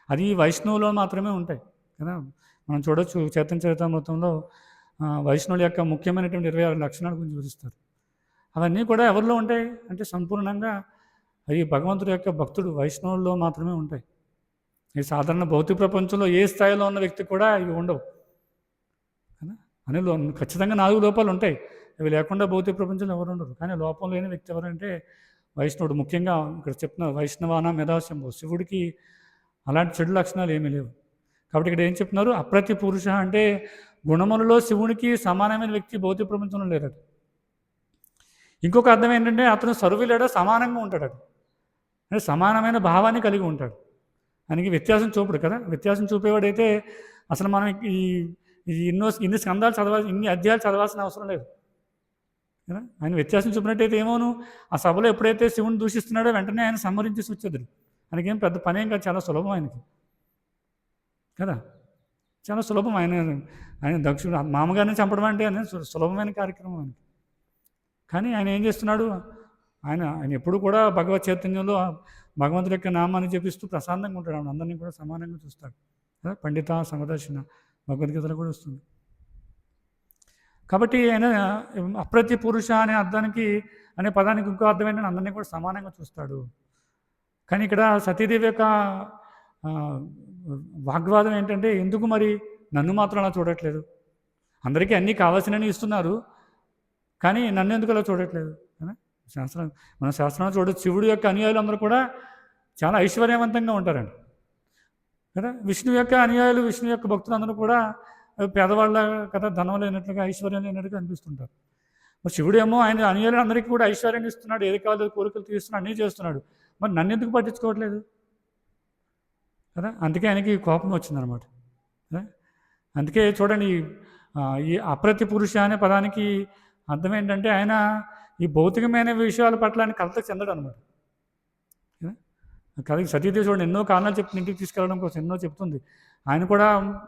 అది వైష్ణవులో మాత్రమే ఉంటాయి కదా. మనం చూడొచ్చు చైతన్య చరితామృతంలో వైష్ణవుల యొక్క ముఖ్యమైనటువంటి 26 లక్షణాల గురించి వివరిస్తారు. అవన్నీ కూడా ఎవరిలో ఉంటాయి అంటే సంపూర్ణంగా అవి భగవంతుడి యొక్క భక్తుడు వైష్ణవుల్లో మాత్రమే ఉంటాయి. ఈ సాధారణ భౌతిక ప్రపంచంలో ఏ స్థాయిలో ఉన్న వ్యక్తి కూడా ఇవి ఉండవు కదా. అని ఖచ్చితంగా 4 లోపాలు ఉంటాయి, అవి లేకుండా భౌతిక ప్రపంచంలో ఎవరు ఉండరు. కానీ లోపం లేని వ్యక్తి ఎవరంటే వైష్ణవుడు. ముఖ్యంగా ఇక్కడ చెప్తున్న వైష్ణవాన మెధాశంభు, శివుడికి అలాంటి చెడు లక్షణాలు ఏమీ లేవు. కాబట్టి ఇక్కడ ఏం చెప్తున్నారు, అప్రతి పురుష అంటే గుణములలో శివునికి సమానమైన వ్యక్తి భౌతిక ప్రపంచంలో లేడట. ఇంకొక అర్థం ఏంటంటే అతను సర్వులేడ సమానంగా ఉంటాడట, అంటే సమానమైన భావాన్ని కలిగి ఉంటాడు. ఆయనకి వ్యత్యాసం చూపడు కదా. వ్యత్యాసం చూపేవాడైతే అసలు మనం ఇన్ని స్కందాలు చదవాల్సి, ఇన్ని అధ్యాయాలు చదవాల్సిన అవసరం లేదు కదా. ఆయన వ్యత్యాసం చూపినట్టయితే ఏమోను, ఆ సభలో ఎప్పుడైతే శివుని దూషిస్తున్నాడో వెంటనే ఆయన సంహరించేసి వచ్చేది. ఆయనకేం పెద్ద పని ఏం కాదు, చాలా సులభం ఆయనకి కదా, చాలా సులభం. ఆయన దక్షుడు మామగారిని చంపడం అంటే ఆయన సులభమైన కార్యక్రమం ఆయనకి. కానీ ఆయన ఏం చేస్తున్నాడు, ఆయన ఎప్పుడు కూడా భగవత్ చైతన్యంలో భగవంతుడి యొక్క నామాన్ని జపిస్తూ ప్రశాంతంగా ఉంటాడు. ఆయన అందరినీ కూడా సమానంగా చూస్తాడు కదా. పండిత సమదర్శన భగవద్గీతలో కూడా వస్తుంది. కాబట్టి ఆయన అప్రతి పురుష అనే పదానికి ఇంకో అర్థం ఏంటంటే అందరినీ కూడా సమానంగా చూస్తాడు. కానీ ఇక్కడ సతీదేవి యొక్క వాగ్వాదం ఏంటంటే, ఎందుకు మరి నన్ను మాత్రం అలా చూడట్లేదు, అందరికీ అన్నీ కావాల్సినవి ఇస్తున్నారు, కానీ నన్ను ఎందుకు అలా చూడట్లేదు కదా. మన శాస్త్రంలో చూడవచ్చు, శివుడు యొక్క అనుయాయులు అందరూ కూడా చాలా ఐశ్వర్యవంతంగా ఉంటారండి కదా. విష్ణు యొక్క అనుయాయులు, విష్ణు యొక్క భక్తులు అందరూ కూడా పేదవాళ్ళ కదా, ధనం లేనట్లుగా, ఐశ్వర్యం లేనట్టుగా అనిపిస్తుంటారు. మరి శివుడు ఏమో ఆయన అనుయాయులు అందరికీ కూడా ఐశ్వర్యాన్ని ఇస్తున్నాడు, ఏది కావాలో కోరికలు తీస్తున్నాడు, అన్నీ చేస్తున్నాడు, మరి నన్ను ఎందుకు పట్టించుకోవట్లేదు కదా. అందుకే ఆయనకి కోపం వచ్చిందనమాట. అందుకే చూడండి, ఈ అప్రతి పురుష అనే పదానికి అర్థం ఏంటంటే ఆయన ఈ భౌతికమైన విషయాల పట్ల ఆయన కలతకు చెందడు అనమాట. కదా సతీదేవి చూడండి ఎన్నో కారణాలు చెప్తుంది, ఇంటికి తీసుకెళ్ళడం కోసం ఎన్నో చెప్తుంది. ఆయన కూడా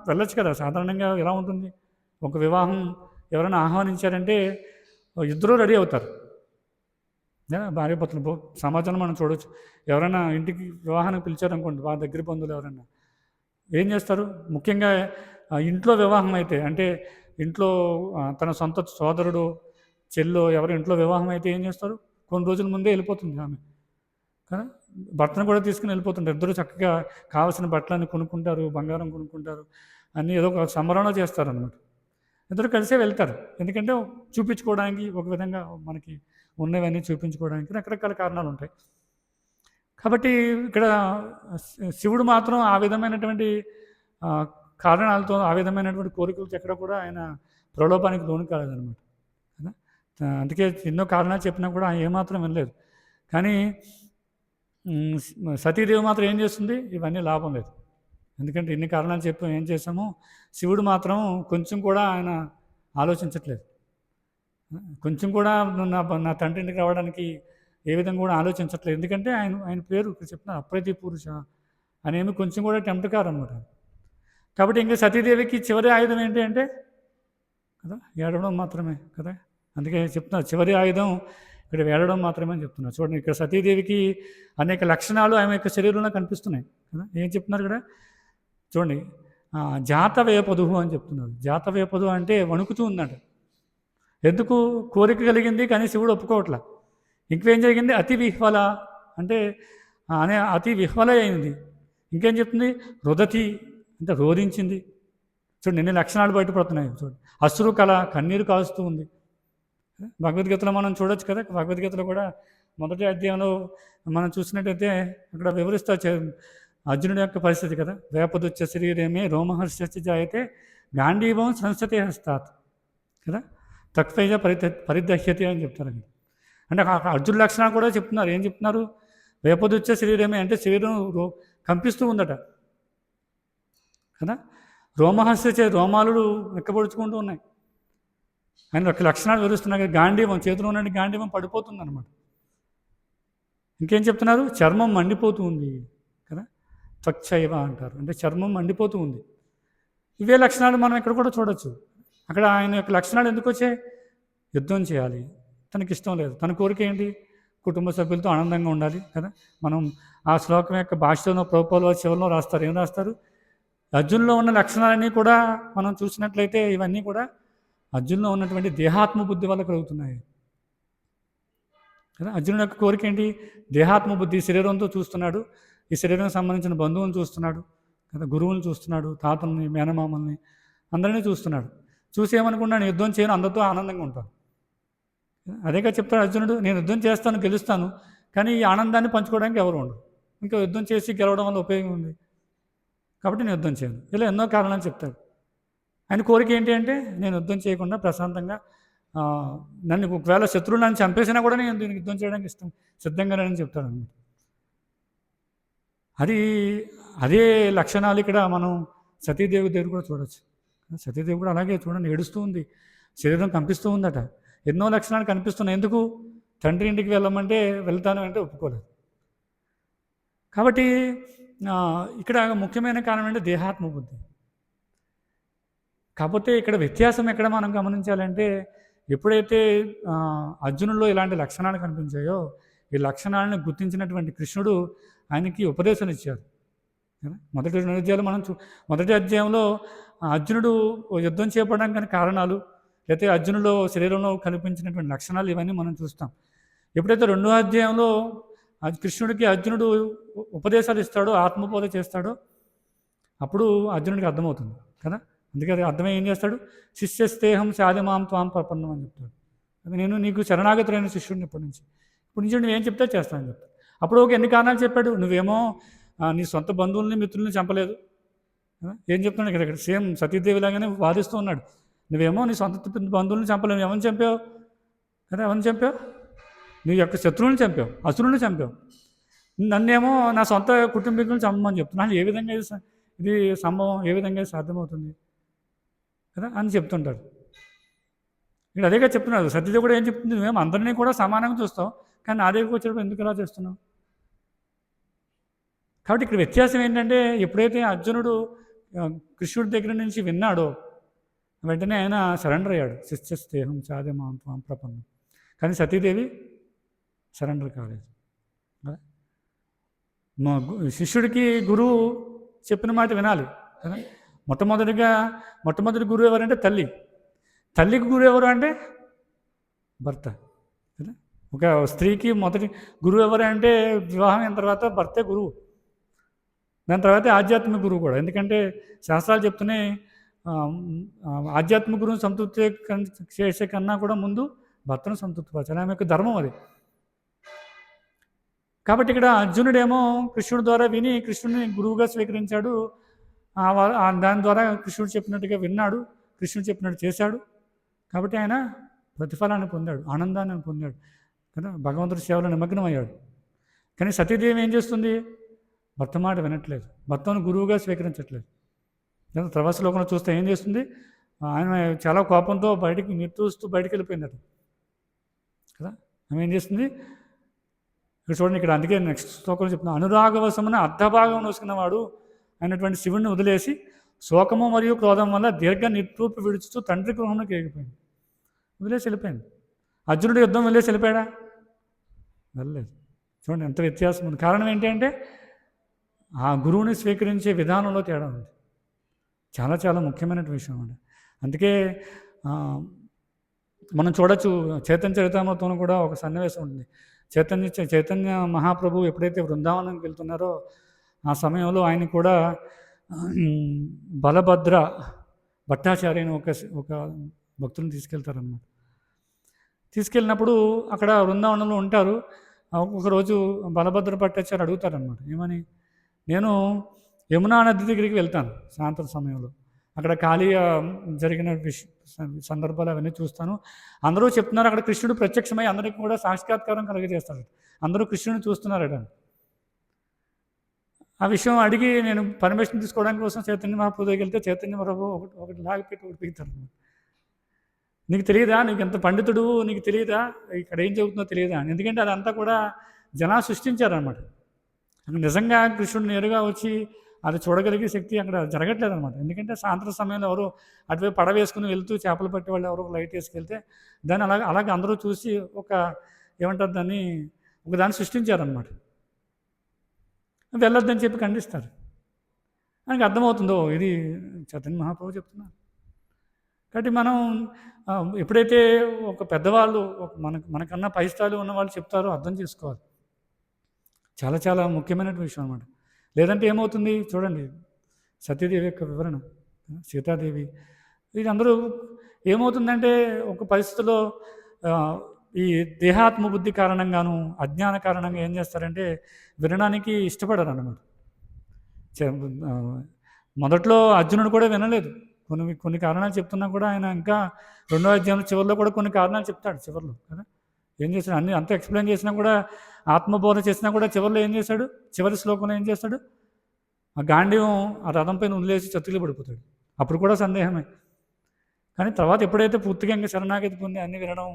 వెళ్ళొచ్చు కదా. సాధారణంగా ఎలా ఉంటుంది, ఒక వివాహం ఎవరైనా ఆహ్వానించారంటే ఇద్దరూ రెడీ అవుతారు, భార్యాభర్తలు. సమాజంలో మనం చూడవచ్చు, ఎవరైనా ఇంటికి వివాహానికి పిలిచారనుకోండి, వాళ్ళ దగ్గర బంధువులు ఎవరైనా ఏం చేస్తారు, ముఖ్యంగా ఇంట్లో వివాహం అయితే, అంటే ఇంట్లో తన సొంత సోదరుడు, చెల్లో ఎవరి ఇంట్లో వివాహం అయితే ఏం చేస్తారు, కొన్ని రోజుల ముందే వెళ్ళిపోతుంది ఆమె కదా. భర్తను కూడా తీసుకుని వెళ్ళిపోతుంటారు. ఇద్దరు చక్కగా కావాల్సిన బట్టలన్నీ కొనుక్కుంటారు, బంగారం కొనుక్కుంటారు, అన్నీ ఏదో ఒక సంబరంలో చేస్తారు అన్నమాట. ఇద్దరు కలిసే వెళ్తారు, ఎందుకంటే చూపించుకోవడానికి, ఒక విధంగా మనకి ఉన్నవన్నీ చూపించుకోవడానికి రకరకాల కారణాలు ఉంటాయి. కాబట్టి ఇక్కడ శివుడు మాత్రం ఆ విధమైనటువంటి కారణాలతో, ఆ విధమైనటువంటి కోరికలతో ఎక్కడ కూడా ఆయన ప్రలోభానికి లోను కాలేదన్నమాట కదా. అందుకే ఎన్నో కారణాలు చెప్పినా కూడా ఆయన ఏమాత్రం వినలేదు. కానీ సతీదేవి మాత్రం ఏం చేస్తుంది, ఇవన్నీ లాభం లేదు. ఎందుకంటే ఎన్ని కారణాలు చెప్పి ఏం చేసామో, శివుడు మాత్రం కొంచెం కూడా ఆయన ఆలోచించట్లేదు. కొంచెం కూడా నా తండ్రి ఇంటికి రావడానికి ఏ విధంగా కూడా ఆలోచించట్లేదు. ఎందుకంటే ఆయన ఆయన పేరు ఇక్కడ చెప్తున్నారు అప్రతి పురుష అనేమి కొంచెం కూడా టెంప్ట్ కారనమాట. కాబట్టి ఇంకా సతీదేవికి చివరి ఆయుధం ఏంటి అంటే కదా ఏడవడం మాత్రమే కదా. అందుకే చెప్తున్నారు చివరి ఆయుధం ఇక్కడ వేడడం మాత్రమే అని చెప్తున్నారు. చూడండి ఇక్కడ సతీదేవికి అనేక లక్షణాలు ఆమె యొక్క శరీరంలో కనిపిస్తున్నాయి కదా. ఏం చెప్తున్నారు ఇక్కడ చూడండి, జాతవేపదుహు అని చెప్తున్నారు. జాతవేపదు అంటే వణుకుతూ ఉందంట. ఎందుకు? కోరిక కలిగింది కానీ శివుడు ఒప్పుకోవట్లా. ఇంకేం జరిగింది? అతి విహ్వల అంటే అతి విహ్వల అయింది. ఇంకేం చెప్తుంది? రుదతి అంటే రోధించింది. చూడండి ఎన్ని లక్షణాలు బయటపడుతున్నాయి. చూడండి అశ్రు కళ కన్నీరు కాలుస్తూ ఉంది. భగవద్గీతలో మనం చూడొచ్చు కదా. భగవద్గీతలో కూడా మొదటి అధ్యాయంలో మనం చూసినట్టయితే అక్కడ వివరిస్తా అర్జునుడి యొక్క పరిస్థితి కదా. వేపదుచ్చ శరీరమే రోమహర్షి జాయితే గాంధీవం సంస్థతే హస్తాత్ కదా. తక్ఫైజ పరిదహ్యతే అని చెప్తారు. అంటే అర్జున లక్షణాలు కూడా చెప్తున్నారు. ఏం చెప్తున్నారు? వేపదుచ్చ శరీరమే అంటే శరీరం కంపిస్తూ ఉందట కదా. రోమహర్షి రోమాలు ఎక్కబడుచుకుంటూ ఉన్నాయి. ఆయన ఒక లక్షణాలు వివరిస్తున్నాయి. గాంధీవం చేతిలో ఉన్న గాంధీవం పడిపోతుంది అనమాట. ఇంకేం చెప్తున్నారు? చర్మం మండిపోతూ ఉంది కదా. త్వచ్చైవ అంటారు, అంటే చర్మం మండిపోతూ ఉంది. ఇవే లక్షణాలు మనం ఇక్కడ కూడా చూడొచ్చు. అక్కడ ఆయన యొక్క లక్షణాలు ఎందుకు వచ్చాయి? యుద్ధం చేయాలి, తనకి ఇష్టం లేదు. తన కోరిక ఏంటి? కుటుంబ సభ్యులతో ఆనందంగా ఉండాలి కదా. మనం ఆ శ్లోకం యొక్క భాషలో ప్రభుపాల చివరిలో రాస్తారు. ఏం రాస్తారు? అర్జున్లో ఉన్న లక్షణాలన్నీ కూడా మనం చూసినట్లయితే ఇవన్నీ కూడా అర్జున్లో ఉన్నటువంటి దేహాత్మ బుద్ధి వల్ల కలుగుతున్నాయి కదా. అర్జునుడి యొక్క కోరిక ఏంటి? దేహాత్మ బుద్ధి. శరీరంతో చూస్తున్నాడు, ఈ శరీరానికి సంబంధించిన బంధువులను చూస్తున్నాడు కదా, గురువులను చూస్తున్నాడు, తాతల్ని, మేనమామల్ని, అందరినీ చూస్తున్నాడు. చూసి ఏమనుకున్నాను? యుద్ధం చేయను, అందరితో ఆనందంగా ఉంటాను. అదేగా చెప్తాడు అర్జునుడు, నేను యుద్ధం చేస్తాను, గెలుస్తాను, కానీ ఈ ఆనందాన్ని పంచుకోవడానికి ఎవరు ఉండరు. ఇంకా యుద్ధం చేసి గెలవడం వల్ల ఉపయోగం ఉంది కాబట్టి నేను యుద్ధం చేయను. ఇలా ఎన్నో కారణాలు చెప్తాడు. ఆయన కోరిక ఏంటి అంటే నేను యుద్ధం చేయకుండా ప్రశాంతంగా నన్ను ఒకవేళ శత్రువులు నన్ను చంపేసినా కూడా నేను దీనికి యుద్ధం చేయడానికి సిద్ధంగానని చెప్తాడు అన్నమాట. అదే లక్షణాలు ఇక్కడ మనం సతీదేవి దగ్గర కూడా చూడవచ్చు. సతీదేవి కూడా అలాగే చూడండి, ఏడుస్తూ ఉంది, శరీరం కంపిస్తూ ఉందట. ఎన్నో లక్షణాలు కనిపిస్తున్నాయి. ఎందుకు? తండ్రి ఇంటికి వెళ్ళమంటే వెళ్తాను అంటే ఒప్పుకోలేదు. కాబట్టి ఇక్కడ ముఖ్యమైన కారణం అంటే దేహాత్మ బుద్ధి. కాకపోతే ఇక్కడ వ్యత్యాసం ఎక్కడ మనం గమనించాలంటే, ఎప్పుడైతే అర్జునుల్లో ఇలాంటి లక్షణాలు కనిపించాయో ఈ లక్షణాలను గుర్తించినటువంటి కృష్ణుడు ఆయనకి ఉపదేశం ఇచ్చారు. మొదటి 2 అధ్యాయాలు మనం మొదటి అధ్యాయంలో అర్జునుడు యుద్ధం చేపడడానికి కారణాలు, లేకపోతే అర్జునులో శరీరంలో కనిపించినటువంటి లక్షణాలు ఇవన్నీ మనం చూస్తాం. ఎప్పుడైతే 2వ అధ్యాయంలో కృష్ణుడికి అర్జునుడు ఉపదేశాలు ఇస్తాడో, ఆత్మబోధ చేస్తాడో, అప్పుడు అర్జునుడికి అర్థమవుతుంది కదా. అందుకే అర్థమై ఏం చేస్తాడు? శిష్యస్తేహం సాధిమాం త్వాం ప్రపన్నం అని చెప్తాడు. నేను నీకు శరణాగతులైన శిష్యుడిని ఇప్పుడు నుంచి నువ్వేం చెప్తే చేస్తానని చెప్తాను. అప్పుడు ఎన్ని కారణాలు చెప్పాడు? నువ్వేమో నీ సొంత బంధువుల్ని మిత్రుల్ని చంపలేదు. ఏం చెప్తున్నాడు ఇక్కడ? సేమ్ సతీదేవి లాగానే వాదిస్తూ ఉన్నాడు. నువ్వేమో నీ సొంత బంధువుల్ని చంపలేవు. ఎవరిని చంపావు కదా? ఎవరిని చంపావు? నీ యొక్క శత్రువుని చంపావు, అసురుని చంపావు. నన్నేమో నా సొంత కుటుంబీకులను చంపమని చెప్తున్నాను. ఏ విధంగా ఇది సంభవం? ఏ విధంగా సాధ్యమవుతుంది కదా అని చెప్తుంటాడు. ఇక్కడ అదేగా చెప్తున్నాడు. సతీదేవి కూడా ఏం చెప్తుంది? నువ్వేమో అందరినీ కూడా సమానంగా చూస్తావు, కానీ నా దగ్గరికి వచ్చేటప్పుడు ఎందుకు ఇలా చేస్తున్నావు? కాబట్టి ఇక్కడ వ్యత్యాసం ఏంటంటే, ఎప్పుడైతే అర్జునుడు కృష్ణుడి దగ్గర నుంచి విన్నాడో వెంటనే ఆయన సరెండర్ అయ్యాడు. శిష్యస్తేహం సాధిమాం త్వాం ప్రపన్నం. కానీ సతీదేవి సరెండర్ కాలేదు. మా శిష్యుడికి గురువు చెప్పిన మాట వినాలి కదా. మొట్టమొదటి గురువు ఎవరంటే తల్లి. తల్లికి గురువు ఎవరు అంటే భర్త కదా. ఒక స్త్రీకి మొదటి గురువు ఎవరు అంటే వివాహం అయిన తర్వాత భర్తే గురువు. దాని తర్వాత ఆధ్యాత్మిక గురువు కూడా. ఎందుకంటే శాస్త్రాలు చెప్తూనే ఆధ్యాత్మిక గురువుని సంతృప్తి చేసే కన్నా కూడా ముందు భర్తను సంతృప్తిపరచాలి. ఆమె యొక్క ధర్మం అది. కాబట్టి ఇక్కడ అర్జునుడేమో కృష్ణుడి ద్వారా విని కృష్ణుడిని గురువుగా స్వీకరించాడు. దాని ద్వారా కృష్ణుడు చెప్పినట్టుగా విన్నాడు, కృష్ణుడు చెప్పినట్టు చేశాడు. కాబట్టి ఆయన ప్రతిఫలాన్ని పొందాడు, ఆనందాన్ని పొందాడు కదా. భగవంతుడి సేవలో నిమగ్నం అయ్యాడు. కానీ సతీదేవి ఏం చేస్తుంది? భర్త మాట వినట్లేదు, భర్తను గురువుగా స్వీకరించట్లేదు. తర్వాత శ్లోకంలో చూస్తే ఏం చేస్తుంది? ఆయన చాలా కోపంతో బయటికి నిర్తూస్తూ బయటికి వెళ్ళిపోయిందట కదా. ఆమె ఏం చేస్తుంది? ఇక్కడ చూడండి, ఇక్కడ అందుకే నెక్స్ట్ శ్లోకంలో చెప్తున్నా, అనురాగవశమున అర్ధభాగం నోసుకున్నవాడు అయినటువంటి శివుణ్ణి వదిలేసి శోకము మరియు క్రోధం వల్ల దీర్ఘ నిట్టూర్పు విడుచుతూ తండ్రి గృహంలోకి ఎగిపోయింది. వదిలేసి వెళ్ళిపోయింది. అర్జునుడు యుద్ధం వదిలేసి వెళ్ళిపోయాడా? వెళ్ళలేదు. చూడండి ఎంత వ్యత్యాసం ఉంది. కారణం ఏంటి అంటే ఆ గురువుని స్వీకరించే విధానంలో తేడా ఉంది. చాలా చాలా ముఖ్యమైన విషయం అండి. అందుకే మనం చూడొచ్చు, చైతన్య చరితామృతంలో కూడా ఒక సన్నివేశం ఉంది. చైతన్య మహాప్రభు ఎప్పుడైతే బృందావనంకి వెళ్తున్నారో ఆ సమయంలో ఆయన కూడా బలభద్ర భట్టాచార్య అని ఒక భక్తులను తీసుకెళ్తారన్నమాట. తీసుకెళ్ళినప్పుడు అక్కడ బృందావనంలో ఉంటారు. ఒకరోజు బలభద్ర భట్టాచార్య అడుగుతారనమాట, ఏమని, నేను యమునా నది దగ్గరికి వెళ్తాను సాయంత్రం సమయంలో, అక్కడ ఖాళీగా జరిగిన సందర్భాలు అవన్నీ చూస్తాను. అందరూ చెప్తున్నారు అక్కడ కృష్ణుడు ప్రత్యక్షమై అందరికీ కూడా సాక్షాత్కారం కలుగజేస్తాడు, అందరూ కృష్ణుడిని చూస్తున్నారట. ఆ విషయం అడిగి నేను పర్మిషన్ తీసుకోవడానికి కోసం చైతన్య మహాప్రభు దగ్గరికి వెళ్తే చైతన్య మహాప్రభు ఒకటి లాగిపెట్టి ఒకటి పిగుతారు. నీకు తెలియదా, నీకు ఎంత పండితుడు, నీకు తెలియదా ఇక్కడ ఏం చెబుతుందో తెలియదా? ఎందుకంటే అదంతా కూడా జనాలు సృష్టించారనమాట. నిజంగా కృష్ణుడు నేరుగా వచ్చి అది చూడగలిగే శక్తి అక్కడ జరగట్లేదు అనమాట. ఎందుకంటే సాయంత్రం సమయంలో ఎవరు అటువైపు పడవ వేసుకుని వెళ్తూ చేపలు పట్టే వాళ్ళు ఎవరో లైట్ వేసుకెళ్తే దాన్ని అలాగే అందరూ చూసి ఏమంటారు దాన్ని, దాన్ని సృష్టించారనమాట. వెళ్ళొద్దని చెప్పి ఖండిస్తారు. ఆయనకి అర్థమవుతుందో ఇది చైతన్య మహాప్రభు చెప్తున్నారు. కాబట్టి మనం ఎప్పుడైతే ఒక పెద్దవాళ్ళు మనకన్నా పై స్థాయిలో ఉన్న వాళ్ళు చెప్తారో అర్థం చేసుకోవాలి. చాలా చాలా ముఖ్యమైన విషయం అన్నమాట. లేదంటే ఏమవుతుంది చూడండి, సతీదేవి యొక్క వివరణ, సీతాదేవి, వీరందరూ ఏమవుతుందంటే ఒక పరిస్థితిలో ఈ దేహాత్మబుద్ధి కారణంగాను అజ్ఞాన కారణంగా ఏం చేస్తారంటే వినడానికి ఇష్టపడరు అన్నమాట. మొదట్లో అర్జునుడు కూడా వినలేదు. కొన్ని కారణాలు చెప్తున్నా కూడా ఆయన ఇంకా 2వ అధ్యాయం చివరిలో కూడా కొన్ని కారణాలు చెప్తాడు చివరిలో కదా. ఏం చేశాడు, అన్ని అంతా ఎక్స్ప్లెయిన్ చేసినా కూడా, ఆత్మబోధన చేసినా కూడా చివరిలో ఏం చేశాడు, చివరి శ్లోకంలో ఏం చేస్తాడు, ఆ గాంధీవం ఆ రథం పైన వదిలేసి చతులు పడిపోతాడు. అప్పుడు కూడా సందేహమే. కానీ తర్వాత ఎప్పుడైతే పూర్తిగా ఇంకా శరణాగతి పొంది అన్ని వినడం,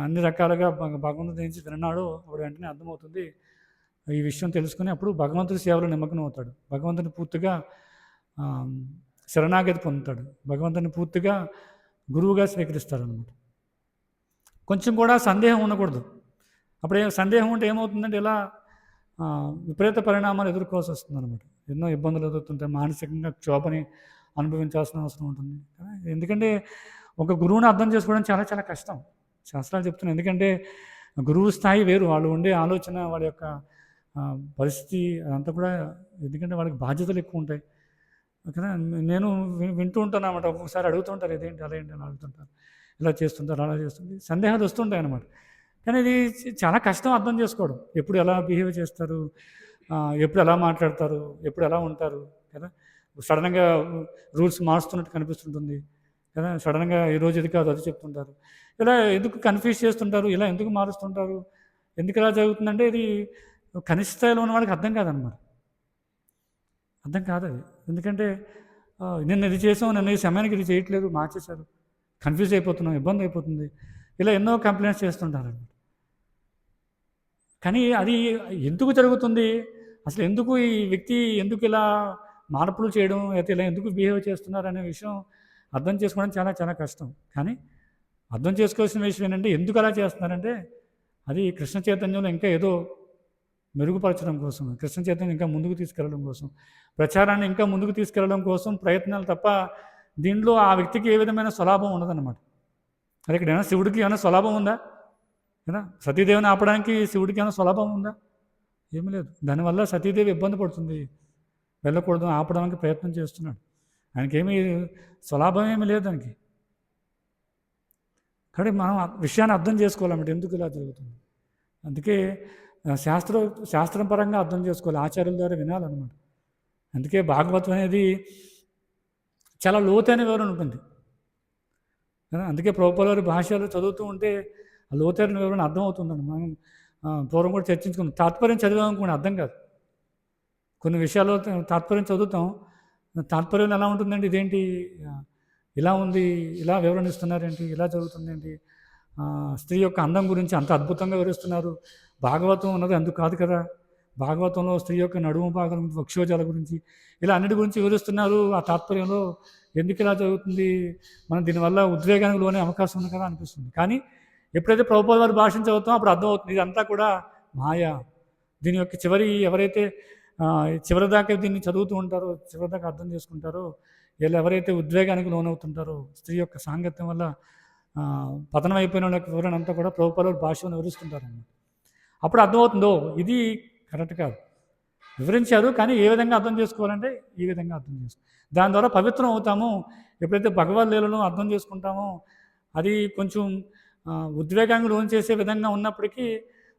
అన్ని రకాలుగా భగవంతుడి నుంచి విన్నాడో అప్పుడు వెంటనే అర్థమవుతుంది ఈ విషయం తెలుసుకుని అప్పుడు భగవంతుడి సేవలో నిమగ్నం అవుతాడు. భగవంతుని పూర్తిగా శరణాగతి పొందుతాడు. భగవంతుని పూర్తిగా గురువుగా స్వీకరిస్తాడనమాట. కొంచెం కూడా సందేహం ఉండకూడదు. అప్పుడే సందేహం ఉంటే ఏమవుతుందంటే ఇలా విపరీత పరిణామాలు ఎదుర్కోవాల్సి వస్తుంది అనమాట. ఎన్నో ఇబ్బందులు ఎదుర్కొంటాయి, మానసికంగా క్షోభని అనుభవించాల్సిన అవసరం ఉంటుంది. ఎందుకంటే ఒక గురువుని అర్థం చేసుకోవడం చాలా చాలా కష్టం, శాస్త్రాలు చెప్తున్నాయి. ఎందుకంటే గురువు స్థాయి వేరు, వాళ్ళు ఉండే ఆలోచన, వాళ్ళ యొక్క పరిస్థితి అదంతా కూడా, ఎందుకంటే వాళ్ళకి బాధ్యతలు ఎక్కువ ఉంటాయి కదా. నేను వింటూ ఉంటాను అన్నమాట. ఒక్కొక్కసారి అడుగుతుంటారు, ఇదేంటి అలా ఏంటి అని అడుగుతుంటారు, ఇలా చేస్తుంటారు అలా చేస్తుంది, సందేహాలు వస్తుంటాయి అన్నమాట. కానీ ఇది చాలా కష్టం అర్థం చేసుకోవడం. ఎప్పుడు ఎలా బిహేవ్ చేస్తారు, ఎప్పుడు ఎలా మాట్లాడతారు, ఎప్పుడు ఎలా ఉంటారు కదా. సడన్గా రూల్స్ మారుస్తున్నట్టు కనిపిస్తుంటుంది కదా. సడన్గా ఈరోజు ఇది కాదు అది చెప్తుంటారు. ఇలా ఎందుకు కన్ఫ్యూజ్ చేస్తుంటారు, ఇలా ఎందుకు మారుస్తుంటారు, ఎందుకు ఇలా జరుగుతుందంటే ఇది కనిష్ట స్థాయిలో ఉన్న వాళ్ళకి అర్థం కాదనమాట. అర్థం కాదు అది. ఎందుకంటే నిన్న ఇది చేసాం, నిన్న ఈ సమయానికి ఇది చేయట్లేదు, మార్చేశారు, కన్ఫ్యూజ్ అయిపోతున్నాం, ఇబ్బంది అయిపోతుంది, ఇలా ఎన్నో కంప్లైంట్స్ చేస్తుంటారన్నమాట. కానీ అది ఎందుకు జరుగుతుంది, అసలు ఎందుకు ఈ వ్యక్తి ఎందుకు ఇలా మార్పులు చేయడం, అయితే ఇలా ఎందుకు బిహేవ్ చేస్తున్నారు అనే విషయం అర్థం చేసుకోవడం చాలా చాలా కష్టం. కానీ అర్థం చేసుకోవాల్సిన విషయం ఏంటంటే ఎందుకు అలా చేస్తున్నారంటే అది కృష్ణ చైతన్యంలో ఇంకా ఏదో మెరుగుపరచడం కోసం, కృష్ణ చైతన్యం ఇంకా ముందుకు తీసుకెళ్ళడం కోసం, ప్రచారాన్ని ఇంకా ముందుకు తీసుకెళ్ళడం కోసం ప్రయత్నాలు తప్ప దీనిలో ఆ వ్యక్తికి ఏ విధమైన స్వలాభం ఉండదన్నమాట. అది ఇక్కడ ఏమైనా శివుడికి ఏమైనా స్వలాభం ఉందా కదా, సతీదేవిని ఆపడానికి శివుడికి ఏమైనా స్వలాభం ఉందా? ఏమీ లేదు. దానివల్ల సతీదేవి ఇబ్బంది పడుతుంది, వెళ్ళకూడదు, ఆపడానికి ప్రయత్నం చేస్తున్నాడు. ఆయనకేమీ స్వలాభం ఏమీ లేదు దానికి. కాబట్టి మనం విషయాన్ని అర్థం చేసుకోవాలన్నమాట, ఎందుకు ఇలా జరుగుతుంది. అందుకే శాస్త్రం పరంగా అర్థం చేసుకోవాలి, ఆచార్యుల ద్వారా వినాలన్నమాట. అందుకే భాగవతం అనేది చాలా లోతైన వివరణ ఉంటుంది. అందుకే ప్రభుపాల వారి భాషలు చదువుతూ ఉంటే ఆ లోతైన వివరణ అర్థమవుతుందండి. మనం పూర్వం కూడా చర్చించుకున్నాం. తాత్పర్యం చదివామనుకోండి అర్థం కాదు. కొన్ని విషయాలు తాత్పర్యం చదువుతాం, తాత్పర్యం ఎలా ఉంటుందండి, ఇదేంటి ఇలా ఉంది, ఇలా వివరణ ఇస్తున్నారేంటి, ఇలా జరుగుతుందేంటి, స్త్రీ యొక్క అందం గురించి అంత అద్భుతంగా వివరిస్తున్నారు, భాగవతం ఉన్నది అందుకు కాదు కదా. భాగవతంలో స్త్రీ యొక్క నడుము భాగం గురించి, వక్షోజాల గురించి, ఇలా అన్నిటి గురించి వివరిస్తున్నారు. ఆ తాత్పర్యంలో ఎందుకు ఇలా జరుగుతుంది, మనం దీనివల్ల ఉద్వేగానికి లోనే అవకాశం ఉంది కదా అనిపిస్తుంది. కానీ ఎప్పుడైతే ప్రభుపాద వారి భాషను చదువుతామో అప్పుడు అర్థమవుతుంది ఇదంతా కూడా మాయ. దీని యొక్క ఎవరైతే చివరి దాకా దీన్ని చదువుతూ ఉంటారో, చివరి దాకా అర్థం చేసుకుంటారో, వీళ్ళు ఎవరైతే ఉద్వేగానికి లోనవుతుంటారో, స్త్రీ యొక్క సాంగత్యం వల్ల పతనం అయిపోయిన వాళ్ళ వివరణ అంతా కూడా ప్రభుపాద వారి భాషను వివరిస్తుంటారన్నమాట. అప్పుడు అర్థమవుతుందో ఇది కరెక్ట్ కాదు. వివరించారు కానీ ఏ విధంగా అర్థం చేసుకోవాలంటే ఈ విధంగా అర్థం చేసుకోవాలి. దాని ద్వారా పవిత్రం అవుతాము. ఎప్పుడైతే భగవద్ లీలను అర్థం చేసుకుంటామో అది కొంచెం ఉద్వేగాన్ని లోన్ చేసే విధంగా ఉన్నప్పటికీ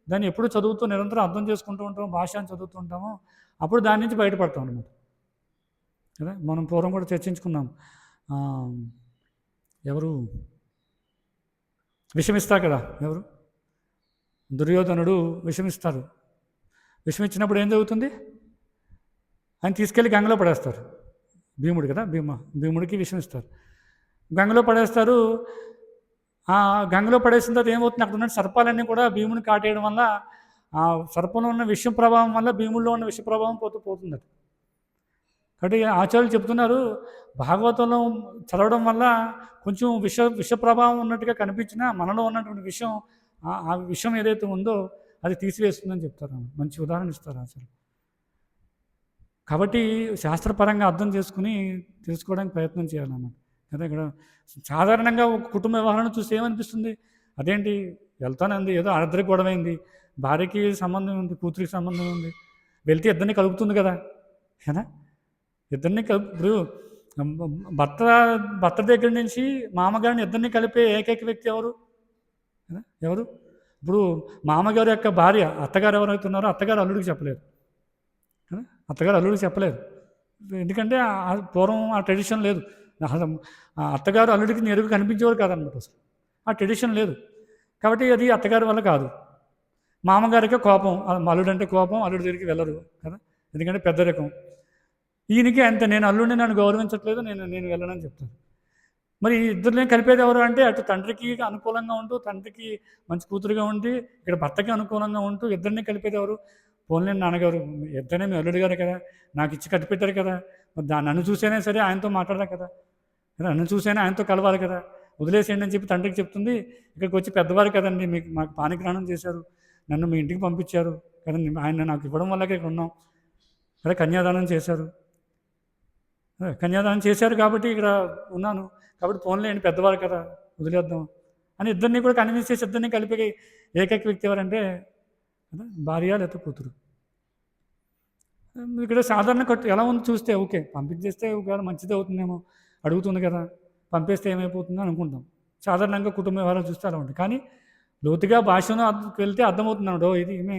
దాన్ని ఎప్పుడు చదువుతూ నిరంతరం అర్థం చేసుకుంటూ ఉంటాము, భాషను చదువుతూ ఉంటామో అప్పుడు దాని నుంచి బయటపడతాం అనమాట కదా. మనం పూర్వం కూడా చర్చించుకున్నాం. ఎవరు విషమిస్తారు కదా, ఎవరు దుర్యోధనుడు విషమిస్తారు. విషమిచ్చినప్పుడు ఏం జరుగుతుంది, ఆయన తీసుకెళ్ళి గంగలో పడేస్తారు. భీముడు కదా, భీముడికి విషమిస్తారు, గంగలో పడేస్తారు. ఆ గంగలో పడేసిన తర్వాత ఏమవుతుంది, అక్కడ ఉన్న సర్పాలన్నీ కూడా భీముని కాటేయడం వల్ల ఆ సర్పంలో ఉన్న విష ప్రభావం వల్ల భీముల్లో ఉన్న విష ప్రభావం పోతుంది. కాబట్టి ఆచార్యులు చెప్తున్నారు, భాగవతంలో చదవడం వల్ల కొంచెం విష ప్రభావం ఉన్నట్టుగా కనిపించినా మనలో ఉన్నటువంటి విషం, ఆ విషం ఏదైతే ఉందో అది తీసివేస్తుందని చెప్తారు. మంచి ఉదాహరణ ఇస్తారు ఆచార్యులు. కాబట్టి శాస్త్రపరంగా అర్థం చేసుకుని తెలుసుకోవడానికి ప్రయత్నం చేయాలన్నమాట కదా. ఇక్కడ సాధారణంగా ఒక కుటుంబ వ్యవహారం చూసి ఏమనిపిస్తుంది, అదేంటి వెళ్తానంది, ఏదో అర్ధరికి గొడవైంది, భార్యకి సంబంధం ఉంది, కూతురికి సంబంధం ఉంది, వెళ్తే ఇద్దరిని కలుపుతుంది కదా. ఇద్దరిని ఇప్పుడు భర్త దగ్గర నుంచి మామగారిని ఇద్దరిని కలిపే ఏకైక వ్యక్తి ఎవరు? ఇప్పుడు మామగారు యొక్క భార్య అత్తగారు ఎవరైతే ఉన్నారో అత్తగారు అల్లుడికి చెప్పలేదు. అత్తగారు అల్లుడికి చెప్పలేదు, ఎందుకంటే పూర్వం ఆ ట్రెడిషన్ లేదు. అత్తగారు అల్లుడికి నేరుగా కనిపించేవారు కాదనమాట, అసలు ఆ ట్రెడిషన్ లేదు. కాబట్టి అది అత్తగారి వల్ల కాదు. మామగారికి కోపం, అల్లుడు అంటే కోపం, అల్లుడి దగ్గరికి వెళ్ళరు కదా, ఎందుకంటే పెద్ద రకం. ఈయనకి అంత, నేను అల్లుడిని నన్ను గౌరవించట్లేదు, నేను వెళ్ళనని చెప్తాను. మరి ఇద్దరిని కలిపేది ఎవరు అంటే, అటు తండ్రికి అనుకూలంగా ఉంటూ, తండ్రికి మంచి కూతురుగా ఉండి, ఇక్కడ భర్తకి అనుకూలంగా ఉంటూ ఇద్దరిని కలిపేది ఎవరు? పోన్లేని నాన్నగారు, ఇద్దరినే మీ అల్లుడు గారు కదా, నాకు ఇచ్చి కట్టిపెట్టారు కదా, నన్ను చూసైనా సరే ఆయనతో మాట్లాడాలి కదా, నన్ను చూసైనా ఆయనతో కలవాలి కదా, వదిలేసేయండి అని చెప్పి తండ్రికి చెప్తుంది. ఇక్కడికి వచ్చి పెద్దవారు కదండి, మాకు పాణిగ్రహణం చేశారు, నన్ను మీ ఇంటికి పంపించారు కదండి, ఆయన నాకు ఇవ్వడం వల్ల ఇక్కడ ఉన్నాం కదా, కన్యాదానం చేశారు కాబట్టి ఇక్కడ ఉన్నాను, కాబట్టి పోన్లేండి పెద్దవారు కదా వదిలేద్దాం అని ఇద్దరిని కూడా కన్విన్స్ చేసి ఇద్దరిని కలిపి ఏకైక వ్యక్తి ఎవరంటే భార్య లేదా కూతురు. ఇక్కడ సాధారణ ఎలా ఉంది చూస్తే ఓకే, పంపించేస్తే ఒకవేళ మంచిది అవుతుందేమో, అడుగుతుంది కదా, పంపేస్తే ఏమైపోతుందో అనుకుంటాం. సాధారణంగా కుటుంబ వ్యవహారాలు చూస్తే అలా ఉంటుంది. కానీ లోతుగా భాషను వెళ్తే అర్థమవుతున్నాడు, ఇది ఈమె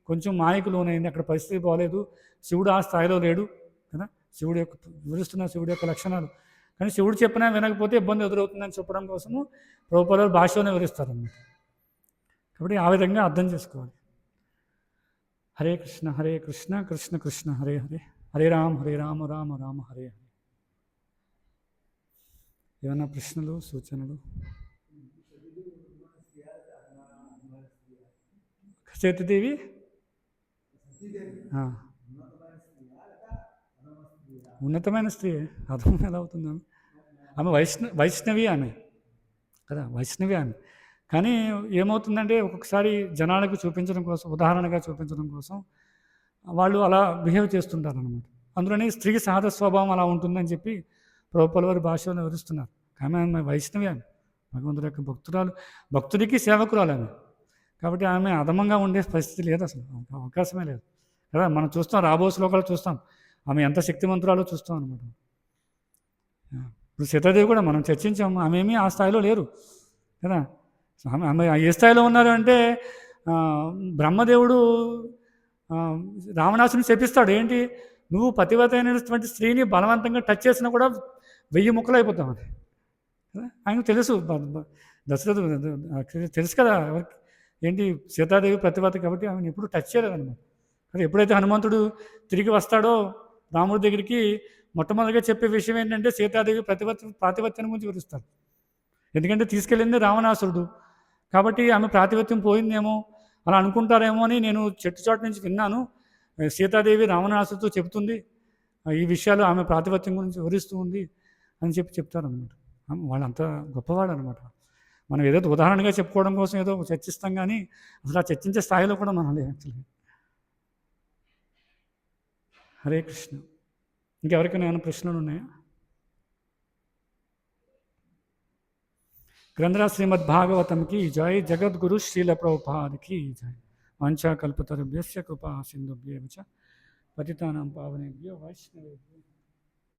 కొంచెం మాయకు లోనైంది, అక్కడ పరిస్థితి బాగోలేదు, శివుడు ఆ స్థాయిలో లేడు కదా, వివరిస్తున్న శివుడి యొక్క లక్షణాలు. కానీ శివుడు చెప్పినా వినకపోతే ఇబ్బంది ఎదురవుతుందని చెప్పడం కోసము ప్రభుపాదులు భాషలోనే వివరిస్తారన్నమాట. కాబట్టి ఆ విధంగా అర్థం చేసుకోవాలి. హరే కృష్ణ కృష్ణ కృష్ణ హరే హరే, హరే రామ రామ రామ హరే హరే. ఏమన్నా ప్రశ్నలు, సూచనలు? సతీదేవి ఉన్నతమైన స్త్రీ, అర్థం ఎలా అవుతుంది? ఆమె వైష్ణవి ఆమె కదా, వైష్ణవి ఆమె. కానీ ఏమవుతుందంటే ఒక్కొక్కసారి జనాలకు చూపించడం కోసం, ఉదాహరణగా చూపించడం కోసం వాళ్ళు అలా బిహేవ్ చేస్తుంటారు అన్నమాట. అందులోనే స్త్రీ సహజ స్వభావం అలా ఉంటుందని చెప్పి ప్రభుపాదుల వారి భాషలో వివరిస్తున్నారు. ఆమె వైష్ణవి, ఆమె భగవంతుడి యొక్క భక్తుడికి సేవకురాలు ఆమె. కాబట్టి ఆమె అధమంగా ఉండే పరిస్థితి లేదు, అసలు అవకాశమే లేదు కదా. మనం చూస్తాం, రాబో శ్లోకాలు చూస్తాం, ఆమె ఎంత శక్తివంతురాలో చూస్తాం అనమాట. ఇప్పుడు సీతాదేవి కూడా మనం చర్చించాము, ఆమె ఏమీ ఆ స్థాయిలో లేరు కదా. ఆమె ఏ స్థాయిలో ఉన్నారు అంటే, బ్రహ్మదేవుడు రావణాసుని శపిస్తాడు, ఏంటి నువ్వు పతివత అయినటువంటి స్త్రీని బలవంతంగా టచ్ చేసినా కూడా 1000 ముక్కలు అయిపోతామని. ఆయనకు తెలుసు, దశరథుడు తెలుసు కదా ఏంటి సీతాదేవి ప్రతివత కాబట్టి ఆమెను ఎప్పుడు టచ్ చేయలేదన్నమాట. అది ఎప్పుడైతే హనుమంతుడు తిరిగి వస్తాడో రాముడి దగ్గరికి, మొట్టమొదటిగా చెప్పే విషయం ఏంటంటే సీతాదేవి ప్రాతిపత్యం గురించి వివరిస్తారు. ఎందుకంటే తీసుకెళ్ళింది రావణాసురుడు కాబట్టి ఆమె ప్రాతిపత్యం పోయిందేమో, అలా అనుకుంటారేమో అని నేను చెట్టుచాటు నుంచి విన్నాను. సీతాదేవి రావణాసుడితో చెప్తుంది. ఈ విషయాలు ఆమె ప్రాతిపత్యం గురించి వివరిస్తూ ఉంది అని చెప్తారనమాట. వాళ్ళంతా గొప్పవాడనమాట. మనం ఏదో ఉదాహరణగా చెప్పుకోవడం కోసం ఏదో చర్చిస్తాం కానీ అసలు ఆ చర్చించే స్థాయిలో కూడా మనం లేదు యాక్చువల్గా. హరే కృష్ణ. ఇంకెవరికైనా ఏమైనా ప్రశ్నలు ఉన్నాయా? గ్రంథరాజ్ శ్రీమద్ భాగవతంకి జై, జగద్గురు శ్రీల ప్రభుపాదికి జై. వాంఛా కల్పతరుభ్యస్య కృపా సింధుభ్యేవ చ పతితానాం పావనేభ్యో వైష్ణవేభ్యో